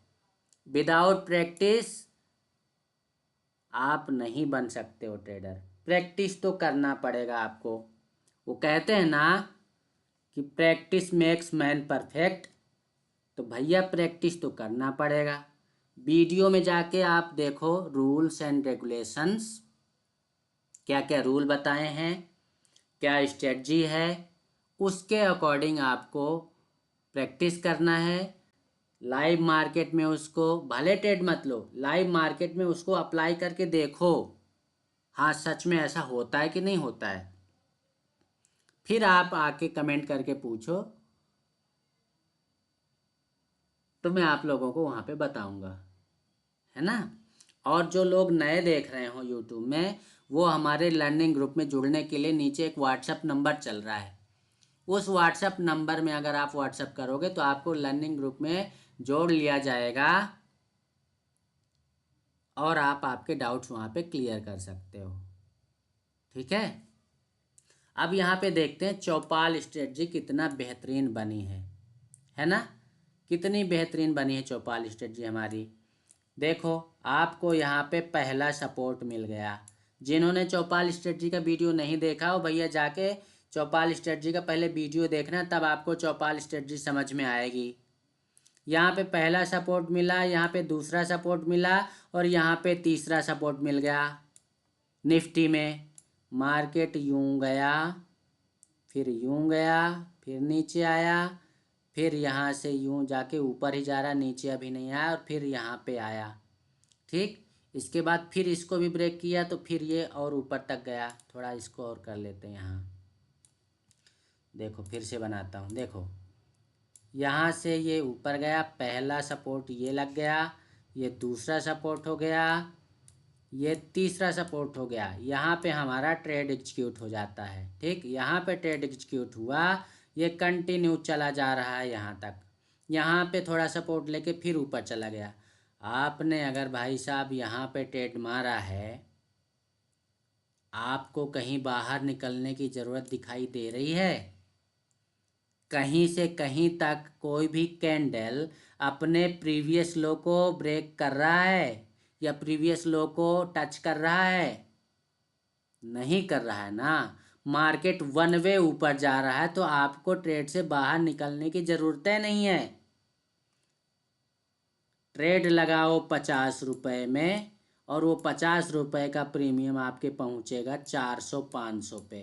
[SPEAKER 1] विदाउट प्रैक्टिस आप नहीं बन सकते हो ट्रेडर। प्रैक्टिस तो करना पड़ेगा आपको। वो कहते हैं ना कि प्रैक्टिस मेक्स मैन परफेक्ट, तो भैया प्रैक्टिस तो करना पड़ेगा। वीडियो में जाके आप देखो रूल्स एंड रेगुलेशंस, क्या क्या रूल बताए हैं, क्या स्ट्रेटजी है, उसके अकॉर्डिंग आपको प्रैक्टिस करना है। लाइव मार्केट में उसको, भले ट्रेड मत लो, लाइव मार्केट में उसको अप्लाई करके देखो, हाँ सच में ऐसा होता है कि नहीं होता है। फिर आप आके कमेंट करके पूछो, तो मैं आप लोगों को वहाँ पे बताऊँगा, है ना। और जो लोग नए देख रहे हो यूट्यूब में, वो हमारे लर्निंग ग्रुप में जुड़ने के लिए नीचे एक व्हाट्सएप नंबर चल रहा है। उस व्हाट्सएप नंबर में अगर आप व्हाट्सएप करोगे तो आपको लर्निंग ग्रुप में जोड़ लिया जाएगा और आप आपके डाउट्स वहाँ पे क्लियर कर सकते हो। ठीक है, अब यहाँ पे देखते हैं चौपाल स्ट्रेटजी कितना बेहतरीन बनी है ना। कितनी बेहतरीन बनी है चौपाल स्ट्रेटजी हमारी। देखो आपको यहाँ पे पहला सपोर्ट मिल गया। जिन्होंने चौपाल स्ट्रेटजी का वीडियो नहीं देखा हो, भैया जाके चौपाल स्ट्रेटजी का पहले वीडियो देखना, तब आपको चौपाल स्ट्रेटजी समझ में आएगी। यहाँ पे पहला सपोर्ट मिला, यहाँ पे दूसरा सपोर्ट मिला और यहाँ पे तीसरा सपोर्ट मिल गया। निफ्टी में मार्केट यूं गया, फिर यूं गया, फिर नीचे आया, फिर यहाँ से यूं जाके ऊपर ही जा रहा, नीचे अभी नहीं आया, और फिर यहाँ पे आया। ठीक, इसके बाद फिर इसको भी ब्रेक किया तो फिर ये और ऊपर तक गया। थोड़ा इसको और कर लेते हैं यहाँ, देखो फिर से बनाता हूँ। देखो यहाँ से ये ऊपर गया, पहला सपोर्ट ये लग गया, ये दूसरा सपोर्ट हो गया, ये तीसरा सपोर्ट हो गया। यहाँ पे हमारा ट्रेड एग्जीक्यूट हो जाता है। ठीक, यहाँ पे ट्रेड एग्जीक्यूट हुआ, ये कंटिन्यू चला जा रहा है यहाँ तक, यहाँ पे थोड़ा सपोर्ट लेके फिर ऊपर चला गया। आपने अगर भाई साहब यहाँ पे ट्रेड मारा है, आपको कहीं बाहर निकलने की ज़रूरत दिखाई दे रही है? कहीं से कहीं तक कोई भी कैंडल अपने प्रीवियस लो को ब्रेक कर रहा है या प्रीवियस लो को टच कर रहा है? नहीं कर रहा है ना। मार्केट वन वे ऊपर जा रहा है तो आपको ट्रेड से बाहर निकलने की ज़रूरत नहीं है। ट्रेड लगाओ 50 रुपये में और वो 50 रुपये का प्रीमियम आपके पहुंचेगा 400-500 पे।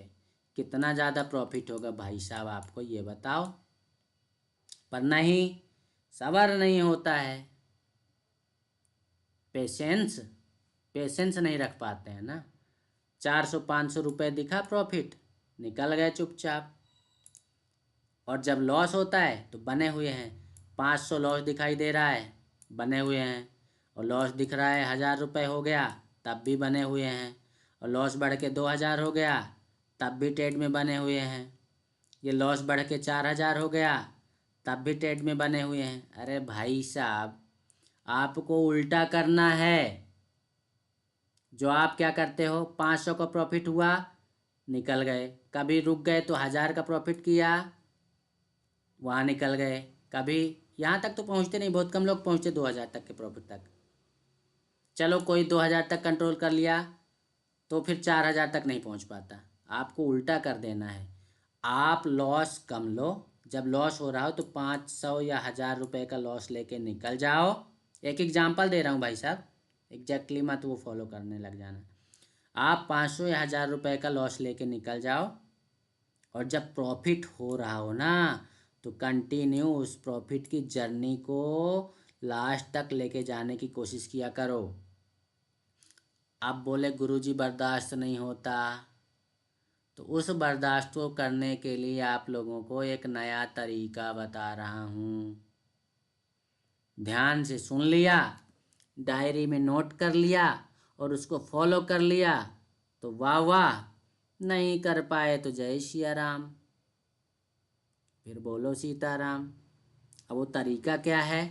[SPEAKER 1] कितना ज़्यादा प्रॉफिट होगा भाई साहब, आपको ये बताओ। पर नहीं, सब्र नहीं होता है, पेशेंस पेशेंस नहीं रख पाते हैं ना। 400-500 रुपये दिखा प्रॉफिट, निकल गए चुपचाप। और जब लॉस होता है तो बने हुए हैं। 500 लॉस दिखाई दे रहा है, बने हुए हैं। और लॉस दिख रहा है 1000 रुपये हो गया, तब भी बने हुए हैं। और लॉस बढ़ के 2000 हो गया, तब भी ट्रेड में बने हुए हैं। ये लॉस बढ़ के 4000 हो गया, तब भी ट्रेड में बने हुए हैं। अरे भाई साहब, आपको उल्टा करना है। जो आप क्या करते हो, 500 का प्रॉफिट हुआ, निकल गए। कभी रुक गए तो 1000 का प्रॉफिट किया, वहाँ निकल गए। कभी यहाँ तक तो पहुँचते नहीं, बहुत कम लोग पहुँचते 2000 तक के प्रॉफिट तक। चलो कोई 2000 तक कंट्रोल कर लिया तो फिर 4000 तक नहीं पहुँच पाता। आपको उल्टा कर देना है। आप लॉस कम लो, जब लॉस हो रहा हो तो 500 या 1000 रुपये का लॉस लेके निकल जाओ। एक एग्जांपल दे रहा हूँ भाई साहब, एग्जैक्टली मत वो फॉलो करने लग जाना। आप 500 या 1000 रुपये का लॉस लेके निकल जाओ, और जब प्रॉफिट हो रहा हो ना तो कंटिन्यू उस प्रॉफिट की जर्नी को लास्ट तक लेके जाने की कोशिश किया करो। आप बोले गुरुजी बर्दाश्त नहीं होता, तो उस बर्दाश्त को करने के लिए आप लोगों को एक नया तरीका बता रहा हूँ। ध्यान से सुन लिया, डायरी में नोट कर लिया और उसको फॉलो कर लिया तो वाह वाह, नहीं कर पाए तो जय सिया राम, फिर बोलो सीताराम। अब वो तरीका क्या है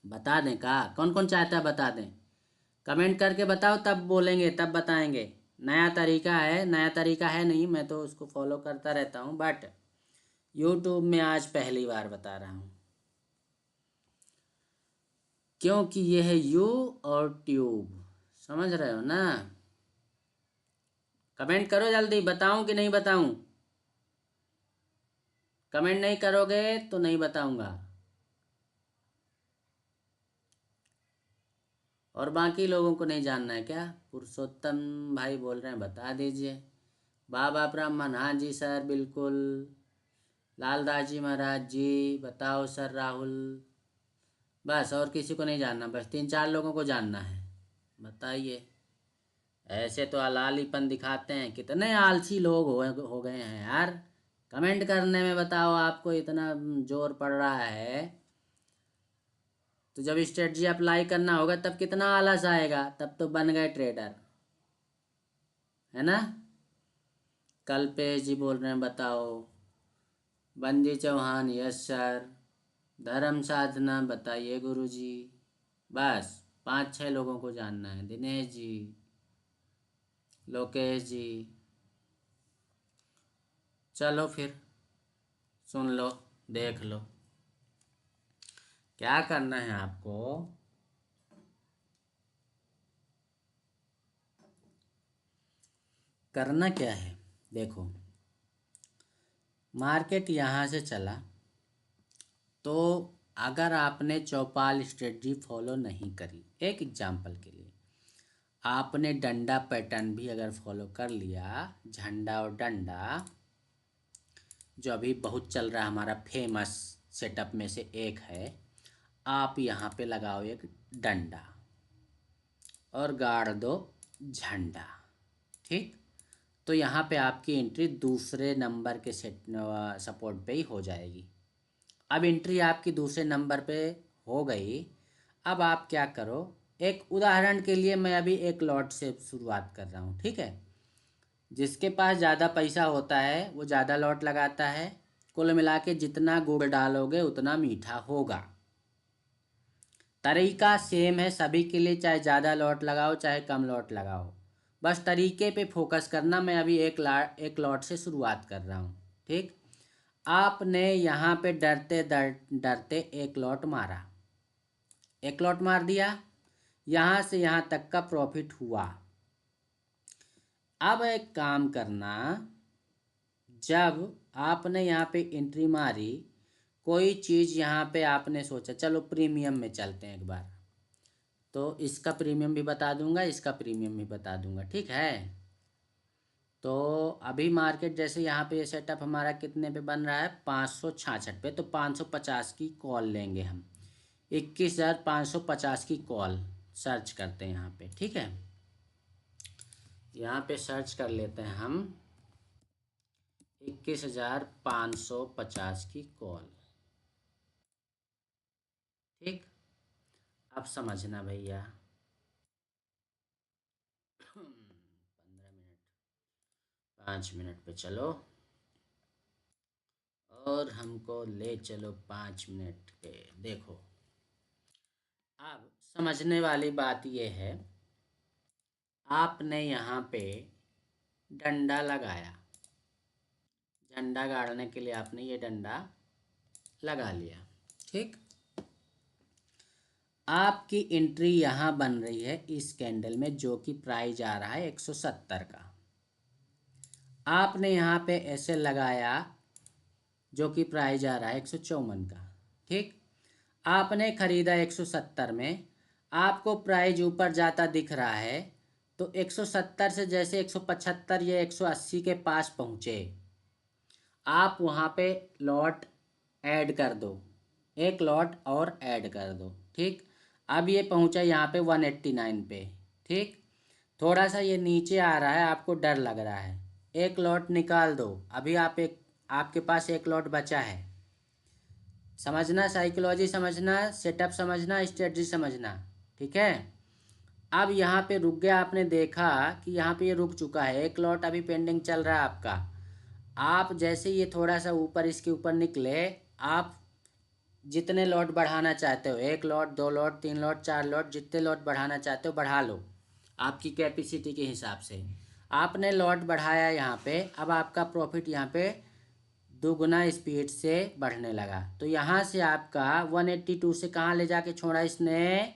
[SPEAKER 1] बता दें का? कौन कौन चाहता है बता दें? कमेंट करके बताओ, तब बोलेंगे, तब बताएंगे। नया तरीका है, नया तरीका है नहीं, मैं तो उसको फॉलो करता रहता हूँ, बट यूट्यूब में आज पहली बार बता रहा हूँ, क्योंकि ये है यू और ट्यूब, समझ रहे हो ना। कमेंट करो जल्दी, बताऊं कि नहीं बताऊं? कमेंट नहीं करोगे तो नहीं बताऊंगा। और बाकी लोगों को नहीं जानना है क्या? पुरुषोत्तम भाई बोल रहे हैं, बता दीजिए। बाबा ब्राह्मण, हाँ जी सर बिल्कुल। लालदास जी महाराज जी, बताओ सर। राहुल, बस और किसी को नहीं जानना, बस 3-4 लोगों को जानना है। बताइए, ऐसे तो अलालीपन दिखाते हैं, कितने आलसी लोग हो गए हैं यार। कमेंट करने में बताओ, आपको इतना जोर पड़ रहा है तो जब स्ट्रेटजी अप्लाई करना होगा तब कितना आलस आएगा, तब तो बन गए ट्रेडर, है ना। कल्पेश जी बोल रहे हैं बताओ। Banji Chauhan, yes sir. धर्म साधना, बताइए गुरुजी। बस 5-6 लोगों को जानना है। दिनेश जी, लोकेश जी, चलो फिर सुन लो, देख लो क्या करना है आपको। करना क्या है, देखो मार्केट यहाँ से चला तो अगर आपने चौपाल स्ट्रेटजी फॉलो नहीं करी, एक एग्जांपल के लिए आपने डंडा पैटर्न भी अगर फॉलो कर लिया, झंडा और डंडा जो अभी बहुत चल रहा है, हमारा फेमस सेटअप में से एक है, आप यहाँ पे लगाओ एक डंडा, और गाड़ दो झंडा। ठीक, तो यहाँ पे आपकी एंट्री दूसरे नंबर के सपोर्ट पे ही हो जाएगी। अब एंट्री आपकी दूसरे नंबर पे हो गई। अब आप क्या करो, एक उदाहरण के लिए मैं अभी एक लॉट से शुरुआत कर रहा हूँ, ठीक है। जिसके पास ज़्यादा पैसा होता है वो ज़्यादा लॉट लगाता है। कुल मिला के जितना गुड़ डालोगे उतना मीठा होगा। तरीका सेम है सभी के लिए, चाहे ज़्यादा लॉट लगाओ चाहे कम लॉट लगाओ, बस तरीके पे फोकस करना। मैं अभी एक लॉट से शुरुआत कर रहा हूँ, ठीक। आपने यहाँ पे डरते डरते एक लॉट मारा, एक लॉट मार दिया, यहाँ से यहाँ तक का प्रॉफिट हुआ। अब एक काम करना, जब आपने यहाँ पे एंट्री मारी, कोई चीज़ यहाँ पे आपने सोचा चलो प्रीमियम में चलते हैं एक बार, तो इसका प्रीमियम भी बता दूंगा, इसका प्रीमियम भी बता दूंगा, ठीक है। तो अभी मार्केट जैसे यहाँ पे ये सेटअप हमारा कितने पे बन रहा है, 566 पे, तो 550 की कॉल लेंगे हम। 21,550 की कॉल सर्च करते हैं यहाँ पे, ठीक है। यहाँ पे सर्च कर लेते हैं हम 21,550 की कॉल, ठीक। अब समझना भैया, 15 मिनट, 5 मिनट पे चलो और हमको ले चलो 5 मिनट के। देखो, अब समझने वाली बात यह है, आपने यहाँ पे डंडा लगाया, झंडा गाड़ने के लिए आपने ये डंडा लगा लिया, ठीक। आपकी एंट्री यहाँ बन रही है इस कैंडल में, जो कि प्राइस आ रहा है 170 का। आपने यहाँ पे ऐसे लगाया जो कि प्राइस आ रहा है 154 का, ठीक। आपने ख़रीदा 170 में, आपको प्राइस ऊपर जाता दिख रहा है, तो 170 से जैसे 175 या 180 के पास पहुँचे, आप वहाँ पे लॉट ऐड कर दो, एक लॉट और ऐड कर दो, ठीक। अब ये पहुँचा यहाँ पे 189 पे, ठीक। थोड़ा सा ये नीचे आ रहा है, आपको डर लग रहा है, एक लॉट निकाल दो। अभी आपके पास एक लॉट बचा है। समझना, साइकोलॉजी समझना, सेटअप समझना, स्ट्रेटजी समझना, ठीक है। अब यहाँ पे रुक गया, आपने देखा कि यहाँ पे ये रुक चुका है, एक लॉट अभी पेंडिंग चल रहा है आपका। आप जैसे ये थोड़ा सा ऊपर इसके ऊपर निकले, आप जितने लॉट बढ़ाना चाहते हो, एक लॉट, दो लॉट, तीन लॉट, चार लॉट, जितने लॉट बढ़ाना चाहते हो बढ़ा लो आपकी कैपेसिटी के हिसाब से। आपने लॉट बढ़ाया यहाँ पे, अब आपका प्रॉफिट यहाँ पे दोगुना स्पीड से बढ़ने लगा। तो यहाँ से आपका 182 से कहाँ ले जाके छोड़ा इसने,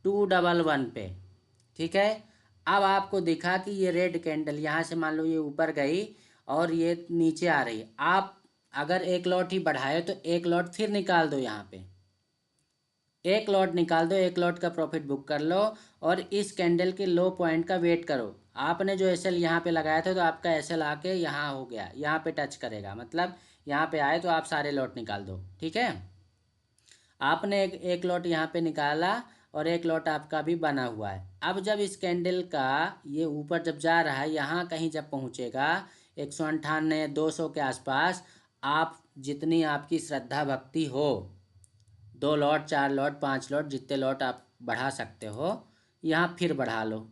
[SPEAKER 1] 211 पे, ठीक है। अब आपको दिखा कि ये रेड कैंडल यहाँ से मान लो ये ऊपर गई और ये नीचे आ रही है। आप अगर एक लॉट ही बढ़ाए तो एक लॉट फिर निकाल दो, यहाँ पे एक लॉट निकाल दो, एक लॉट का प्रॉफिट बुक कर लो और इस कैंडल के लो पॉइंट का वेट करो। आपने जो एसएल यहाँ पे लगाया था, तो आपका एसएल आके यहाँ हो गया, यहाँ पे टच करेगा, मतलब यहाँ पे आए तो आप सारे लॉट निकाल दो, ठीक है। आपने एक लॉट यहाँ पे निकाला और एक लॉट आपका भी बना हुआ है। अब जब इस कैंडल का ये ऊपर जब जा रहा है, यहाँ कहीं जब पहुँचेगा 198 200 के आसपास, आप जितनी आपकी श्रद्धा भक्ति हो, 2 लॉट, 4 लॉट, 5 लॉट, जितने लॉट आप बढ़ा सकते हो, यहाँ फिर बढ़ा लो।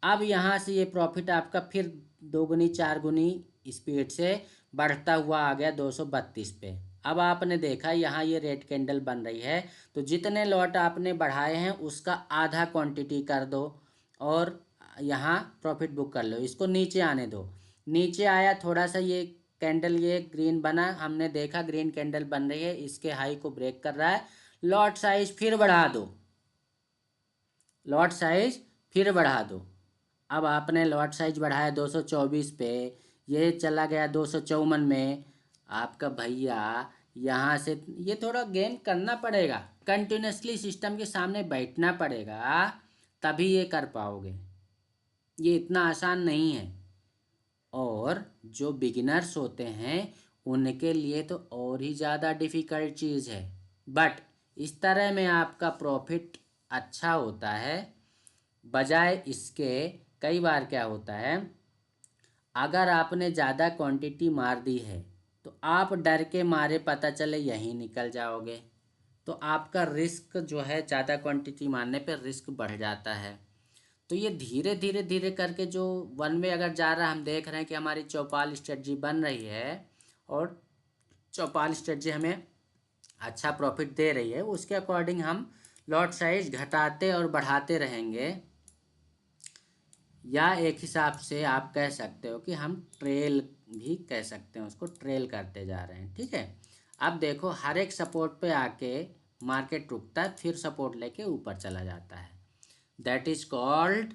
[SPEAKER 1] अब यहाँ से ये प्रॉफिट आपका फिर दोगुनी चार गुनी स्पीड से बढ़ता हुआ आ गया 232 पे। अब आपने देखा यहाँ ये रेड कैंडल बन रही है, तो जितने लॉट आपने बढ़ाए हैं उसका आधा क्वांटिटी कर दो और यहाँ प्रॉफिट बुक कर लो। इसको नीचे आने दो, नीचे आया थोड़ा सा, ये कैंडल ये ग्रीन बना, हमने देखा ग्रीन कैंडल बन रही है, इसके हाई को ब्रेक कर रहा है, लॉट साइज फिर बढ़ा दो, लॉट साइज फिर बढ़ा दो। अब आपने लॉट साइज बढ़ाया 224 पे, ये चला गया 254 में। आपका भैया यहाँ से ये थोड़ा गेम करना पड़ेगा, कंटिन्यूसली सिस्टम के सामने बैठना पड़ेगा, तभी ये कर पाओगे। ये इतना आसान नहीं है। और जो बिगिनर्स होते हैं उनके लिए तो और ही ज़्यादा डिफ़िकल्ट चीज़ है। बट इस तरह में आपका प्रॉफिट अच्छा होता है। बजाय इसके कई बार क्या होता है, अगर आपने ज़्यादा क्वांटिटी मार दी है तो आप डर के मारे पता चले यहीं निकल जाओगे, तो आपका रिस्क जो है ज़्यादा क्वांटिटी मारने पे रिस्क बढ़ जाता है। तो ये धीरे धीरे धीरे करके जो वन वे अगर जा रहा है, हम देख रहे हैं कि हमारी चौपाल स्ट्रेटजी बन रही है और चौपाल स्ट्रेटजी हमें अच्छा प्रॉफिट दे रही है, उसके अकॉर्डिंग हम लॉट साइज घटाते और बढ़ाते रहेंगे। या एक हिसाब से आप कह सकते हो कि हम ट्रेल भी कह सकते हैं, उसको ट्रेल करते जा रहे हैं। ठीक है, अब देखो हर एक सपोर्ट पे आके मार्केट रुकता है, फिर सपोर्ट लेके ऊपर चला जाता है। That is called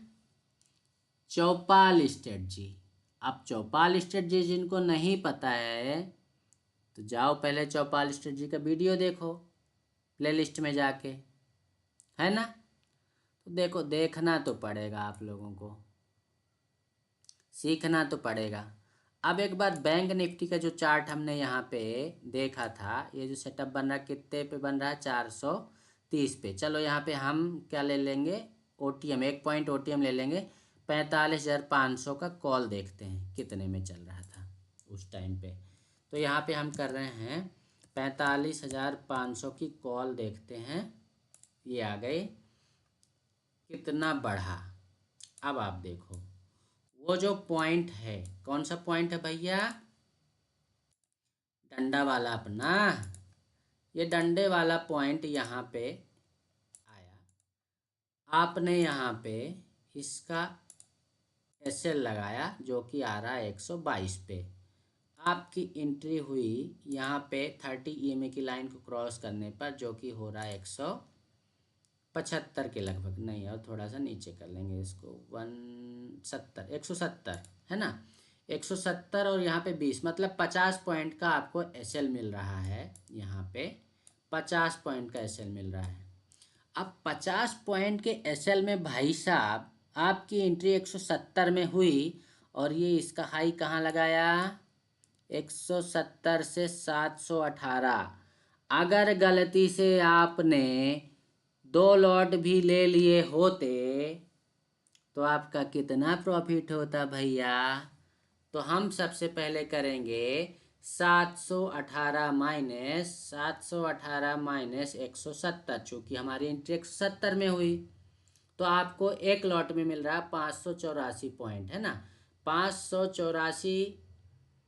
[SPEAKER 1] Chaupal strategy. अब चौपाल स्ट्रेटजी जिनको नहीं पता है तो जाओ पहले चौपाल स्ट्रेटजी का वीडियो देखो प्लेलिस्ट में जाके, है ना। तो देखो, देखना तो पड़ेगा, आप लोगों को सीखना तो पड़ेगा। अब एक बार बैंक निफ्टी का जो चार्ट हमने यहाँ पे देखा था, ये जो सेटअप बन रहा है कितने पे बन रहा है, 430 पे। चलो यहाँ पे हम क्या ले लेंगे, ओटीएम, 1 पॉइंट ओटीएम ले लेंगे। 45,500 का कॉल देखते हैं कितने में चल रहा था उस टाइम पे। तो यहाँ पे हम कर रहे हैं 45,500 की कॉल देखते हैं, ये आ गई, कितना बढ़ा। अब आप देखो वो जो पॉइंट है, कौन सा पॉइंट है भैया, डंडा वाला अपना, ये डंडे वाला पॉइंट यहाँ पे आया, आपने यहाँ पे इसका एसएल लगाया जो कि आ रहा है 122 पे। आपकी एंट्री हुई यहाँ पे 30 ईएमए की लाइन को क्रॉस करने पर, जो कि हो रहा है 175 के लगभग, नहीं और थोड़ा सा नीचे कर लेंगे इसको, 170 है ना, 170 और यहाँ पे 20, मतलब 50 पॉइंट का आपको एसएल मिल रहा है। यहाँ पे 50 पॉइंट का एसएल मिल रहा है। अब 50 पॉइंट के एसएल में भाई साहब आपकी एंट्री 170 में हुई और ये इसका हाई कहाँ लगाया, 170 से 718। अगर गलती से आपने 2 लॉट भी ले लिए होते तो आपका कितना प्रॉफिट होता भैया। तो हम सबसे पहले करेंगे 718 माइनस 170, चूँकि हमारी एंट्री 170 में हुई तो आपको एक लॉट में मिल रहा है 584 पॉइंट, है ना। 584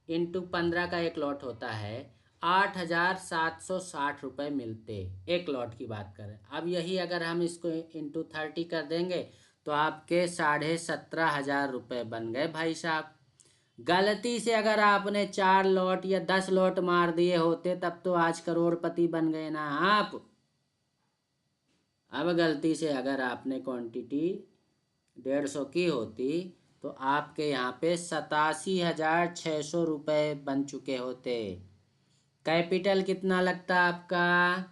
[SPEAKER 1] इंटू 15 का एक लॉट होता है, 8,760 मिलते एक लॉट की बात करें। अब यही अगर हम इसको इंटू 30 कर देंगे तो आपके 17,500 बन गए भाई साहब। गलती से अगर आपने 4 लॉट या 10 लॉट मार दिए होते तब तो आज करोड़पति बन गए ना आप। अब गलती से अगर आपने क्वांटिटी 150 की होती तो आपके यहाँ पे 87,600 बन चुके होते। कैपिटल कितना लगता आपका,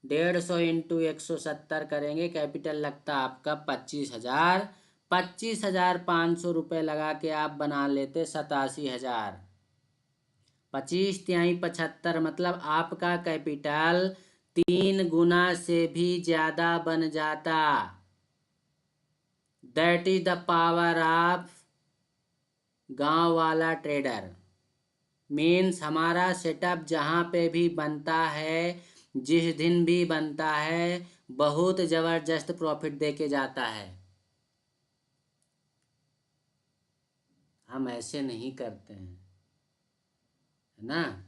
[SPEAKER 1] 150 इंटू 170 करेंगे, कैपिटल लगता आपका 25,000। 25,500 लगा के आप बना लेते 87,000। 25 तिहाई 75, मतलब आपका कैपिटल 3 गुना से भी ज़्यादा बन जाता। That is the power of गांव वाला ट्रेडर। मीन्स हमारा सेटअप जहाँ पे भी बनता है, जिस दिन भी बनता है, बहुत ज़बरदस्त प्रॉफिट दे के जाता है। हम ऐसे नहीं करते हैं, है ना।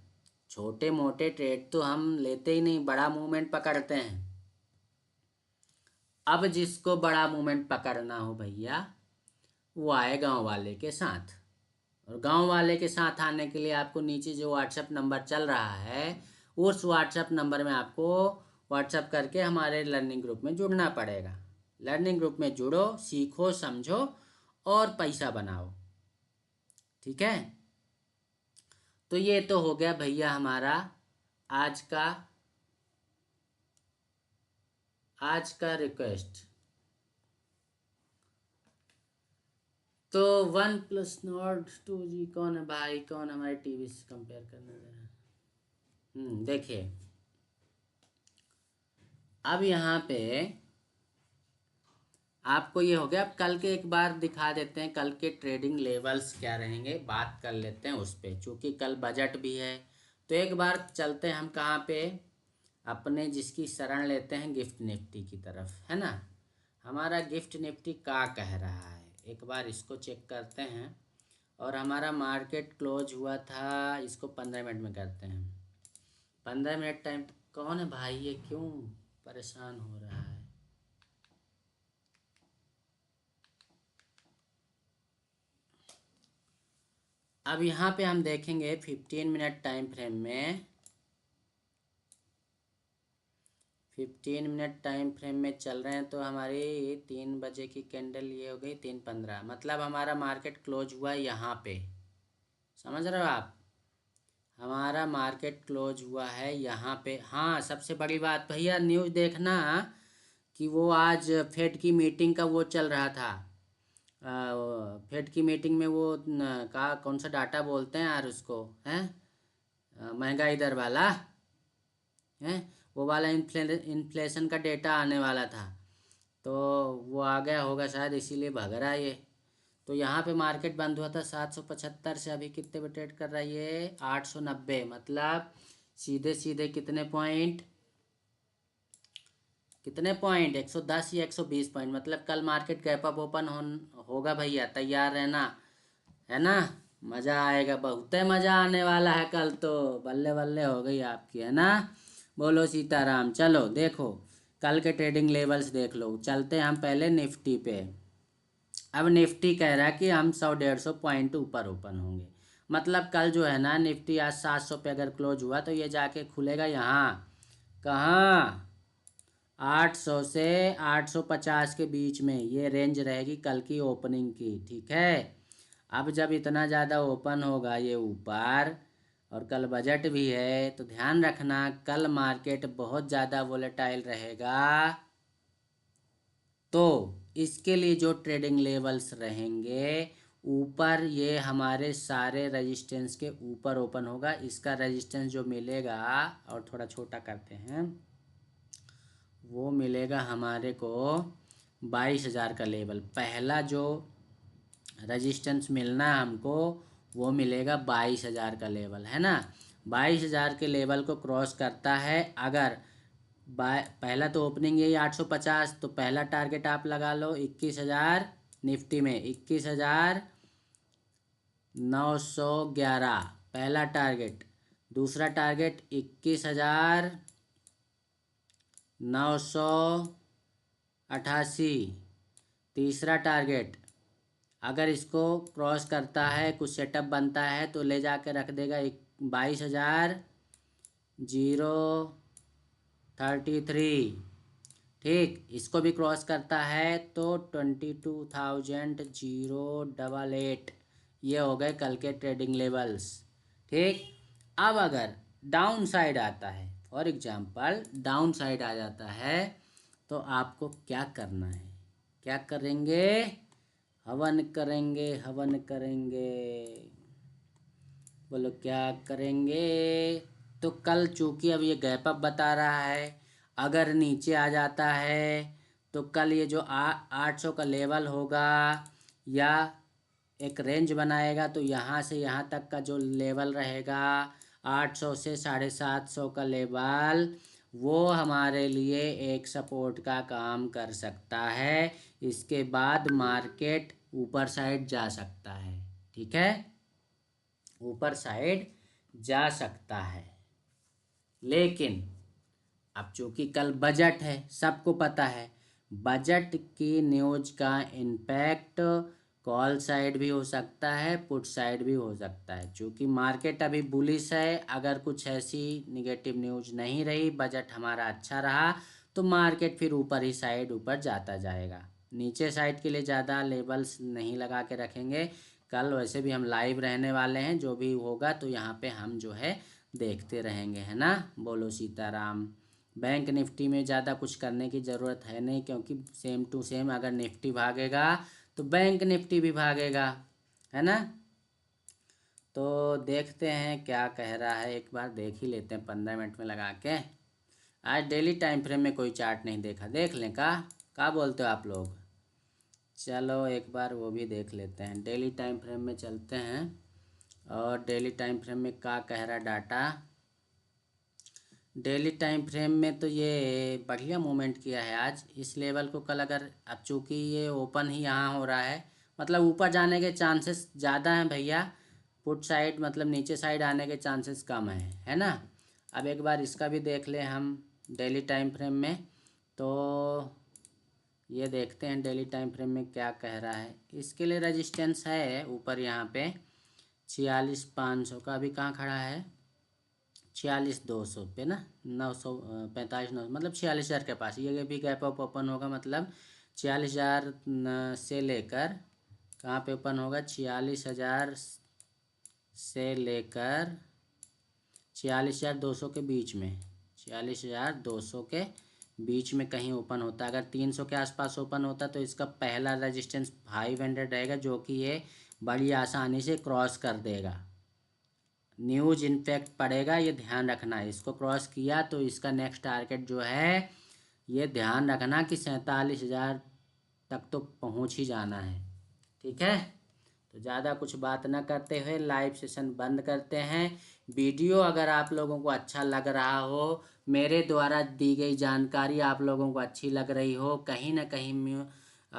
[SPEAKER 1] छोटे मोटे ट्रेड तो हम लेते ही नहीं, बड़ा मूवमेंट पकड़ते हैं। अब जिसको बड़ा मूवमेंट पकड़ना हो भैया वो आए गांव वाले के साथ, और गांव वाले के साथ आने के लिए आपको नीचे जो व्हाट्सएप नंबर चल रहा है उस व्हाट्सएप नंबर में आपको व्हाट्सएप करके हमारे लर्निंग ग्रुप में जुड़ना पड़ेगा। लर्निंग ग्रुप में जुड़ो, सीखो, समझो और पैसा बनाओ, ठीक है। तो ये तो हो गया भैया हमारा आज का रिक्वेस्ट। तो वन प्लस नॉट 2G कौन है भाई, कौन हमारे टीवी से कंपेयर करने दे रहा है। देखिए अब यहाँ पे आपको ये हो गया। अब कल के एक बार दिखा देते हैं, कल के ट्रेडिंग लेवल्स क्या रहेंगे, बात कर लेते हैं उस पे, चूँकि कल बजट भी है। तो एक बार चलते हैं हम कहाँ पे, अपने जिसकी शरण लेते हैं गिफ्ट निफ्टी की तरफ, है ना। हमारा गिफ्ट निफ्टी क्या कह रहा है, एक बार इसको चेक करते हैं। और हमारा मार्केट क्लोज हुआ था, इसको 15 मिनट में करते हैं। 15 मिनट टाइम। कौन है भाई ये, क्यों परेशान हो रहा है। अब यहाँ पे हम देखेंगे 15 मिनट टाइम फ्रेम में, 15 मिनट टाइम फ्रेम में चल रहे हैं। तो हमारी 3 बजे की कैंडल ये हो गई 3:15, मतलब हमारा मार्केट क्लोज हुआ यहाँ पे, समझ रहे हो आप। हमारा मार्केट क्लोज हुआ है यहाँ पे। हाँ, सबसे बड़ी बात भैया, न्यूज़ देखना कि वो आज फेड की मीटिंग का वो चल रहा था। फेड की मीटिंग में वो का कौन सा डाटा बोलते हैं यार उसको, हैं, महंगाई दर वाला है, वो वाला इन्फ्लेशन का डेटा आने वाला था। तो वो आ गया होगा शायद, इसीलिए भग रहा है ये। तो यहाँ पे मार्केट बंद हुआ था 775 से, अभी कितने पे ट्रेड कर रहा है ये, 890, मतलब सीधे सीधे कितने पॉइंट, कितने पॉइंट, 110 या 120 पॉइंट, मतलब कल मार्केट गैप अप ओपन होगा भैया, तैयार रहना, है ना। मज़ा आएगा, बहुत मज़ा आने वाला है कल तो, बल्ले बल्ले हो गई आपकी, है ना। बोलो सीताराम। चलो देखो, कल के ट्रेडिंग लेवल्स देख लो। चलते हैं हम पहले निफ्टी पे। अब निफ्टी कह रहा है कि हम 100-150 पॉइंट ऊपर ओपन होंगे, मतलब कल जो है ना निफ्टी आज 700 पे अगर क्लोज हुआ तो ये जाके खुलेगा यहाँ, कहाँ, 800 से 850 के बीच में, ये रेंज रहेगी कल की ओपनिंग की, ठीक है। अब जब इतना ज़्यादा ओपन होगा ये ऊपर, और कल बजट भी है, तो ध्यान रखना कल मार्केट बहुत ज़्यादा वोलेटाइल रहेगा। तो इसके लिए जो ट्रेडिंग लेवल्स रहेंगे ऊपर, ये हमारे सारे रेजिस्टेंस के ऊपर ओपन होगा। इसका रेजिस्टेंस जो मिलेगा, और थोड़ा छोटा करते हैं, वो मिलेगा हमारे को 22,000 का लेवल। पहला जो रेजिस्टेंस मिलना है हमको, वो मिलेगा 22,000 का लेवल, है ना। 22,000 के लेवल को क्रॉस करता है अगर, पहला तो ओपनिंग यही 850, तो पहला टारगेट आप लगा लो 21,000, निफ्टी में 21,911 पहला टारगेट। दूसरा टारगेट 21,988। तीसरा टारगेट, अगर इसको क्रॉस करता है, कुछ सेटअप बनता है, तो ले जाके रख देगा 22,033। ठीक, इसको भी क्रॉस करता है तो 22,088। ये हो गए कल के ट्रेडिंग लेवल्स, ठीक। अब अगर डाउन साइड आता है, फॉर एग्जांपल डाउन साइड आ जाता है, तो आपको क्या करना है, क्या करेंगे, हवन करेंगे, हवन करेंगे। बोलो क्या करेंगे। तो कल चूंकि अब ये गैप अप बता रहा है, अगर नीचे आ जाता है तो कल ये जो 800 का लेवल होगा, या एक रेंज बनाएगा, तो यहाँ से यहाँ तक का जो लेवल रहेगा 800 से 750 का लेवल, वो हमारे लिए एक सपोर्ट का काम कर सकता है। इसके बाद मार्केट ऊपर साइड जा सकता है, ठीक है, ऊपर साइड जा सकता है। लेकिन अब चूंकि कल बजट है, सबको पता है बजट की न्यूज का इम्पैक्ट कॉल साइड भी हो सकता है, पुट साइड भी हो सकता है। चूंकि मार्केट अभी बुलिश है, अगर कुछ ऐसी निगेटिव न्यूज नहीं रही, बजट हमारा अच्छा रहा, तो मार्केट फिर ऊपर ही साइड ऊपर जाता जाएगा। नीचे साइड के लिए ज़्यादा लेबल्स नहीं लगा के रखेंगे। कल वैसे भी हम लाइव रहने वाले हैं, जो भी होगा तो यहाँ पे हम जो है देखते रहेंगे, है ना। बोलो सीताराम। बैंक निफ्टी में ज़्यादा कुछ करने की ज़रूरत है नहीं, क्योंकि सेम टू सेम अगर निफ्टी भागेगा तो बैंक निफ्टी भी भागेगा, है ना। तो देखते हैं क्या कह रहा है, एक बार देख ही लेते हैं 15 मिनट में लगा के। आज डेली टाइम फ्रेम में कोई चार्ट नहीं देखा, देख लें का बोलते हो आप लोग। चलो एक बार वो भी देख लेते हैं। डेली टाइम फ्रेम में चलते हैं और डेली टाइम फ्रेम में क्या कह रहा डाटा। डेली टाइम फ्रेम में तो ये बढ़िया मूवमेंट किया है आज। इस लेवल को कल अगर, अब चूँकि ये ओपन ही यहाँ हो रहा है, मतलब ऊपर जाने के चांसेस ज़्यादा हैं भैया। पुट साइड मतलब नीचे साइड आने के चांसेस कम है ना। अब एक बार इसका भी देख लें हम डेली टाइम फ्रेम में। तो ये देखते हैं डेली टाइम फ्रेम में क्या कह रहा है। इसके लिए रेजिस्टेंस है ऊपर यहाँ पे 46,500 का। अभी कहाँ खड़ा है? 46,200 पे ना, 945 मतलब 46,000 के पास। ये भी गैप अप ओपन होगा, मतलब 46,000 से लेकर कहाँ पे ओपन होगा? 46,000 से लेकर 46,200 के बीच में, 46,200 के बीच में कहीं ओपन होता। अगर 300 के आसपास ओपन होता तो इसका पहला रेजिस्टेंस 500 रहेगा, जो कि ये बड़ी आसानी से क्रॉस कर देगा। न्यूज इम्पैक्ट पड़ेगा, ये ध्यान रखना है। इसको क्रॉस किया तो इसका नेक्स्ट टारगेट जो है, ये ध्यान रखना कि 47,000 तक तो पहुंच ही जाना है। ठीक है, तो ज़्यादा कुछ बात ना करते हुए लाइव सेशन बंद करते हैं। वीडियो अगर आप लोगों को अच्छा लग रहा हो, मेरे द्वारा दी गई जानकारी आप लोगों को अच्छी लग रही हो, कहीं ना कहीं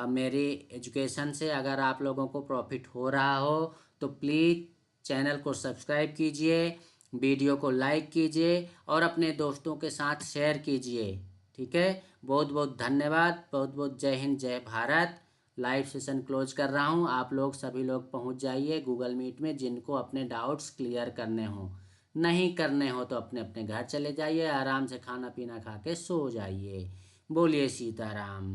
[SPEAKER 1] मेरी एजुकेशन से अगर आप लोगों को प्रॉफिट हो रहा हो, तो प्लीज़ चैनल को सब्सक्राइब कीजिए, वीडियो को लाइक कीजिए और अपने दोस्तों के साथ शेयर कीजिए। ठीक है, बहुत बहुत धन्यवाद। बहुत बहुत जय हिंद, जय भारत। लाइव सेशन क्लोज कर रहा हूँ। आप लोग सभी लोग पहुँच जाइए गूगल मीट में, जिनको अपने डाउट्स क्लियर करने हो। नहीं करने हो तो अपने अपने घर चले जाइए, आराम से खाना पीना खा के सो जाइए। बोलिए सीताराम।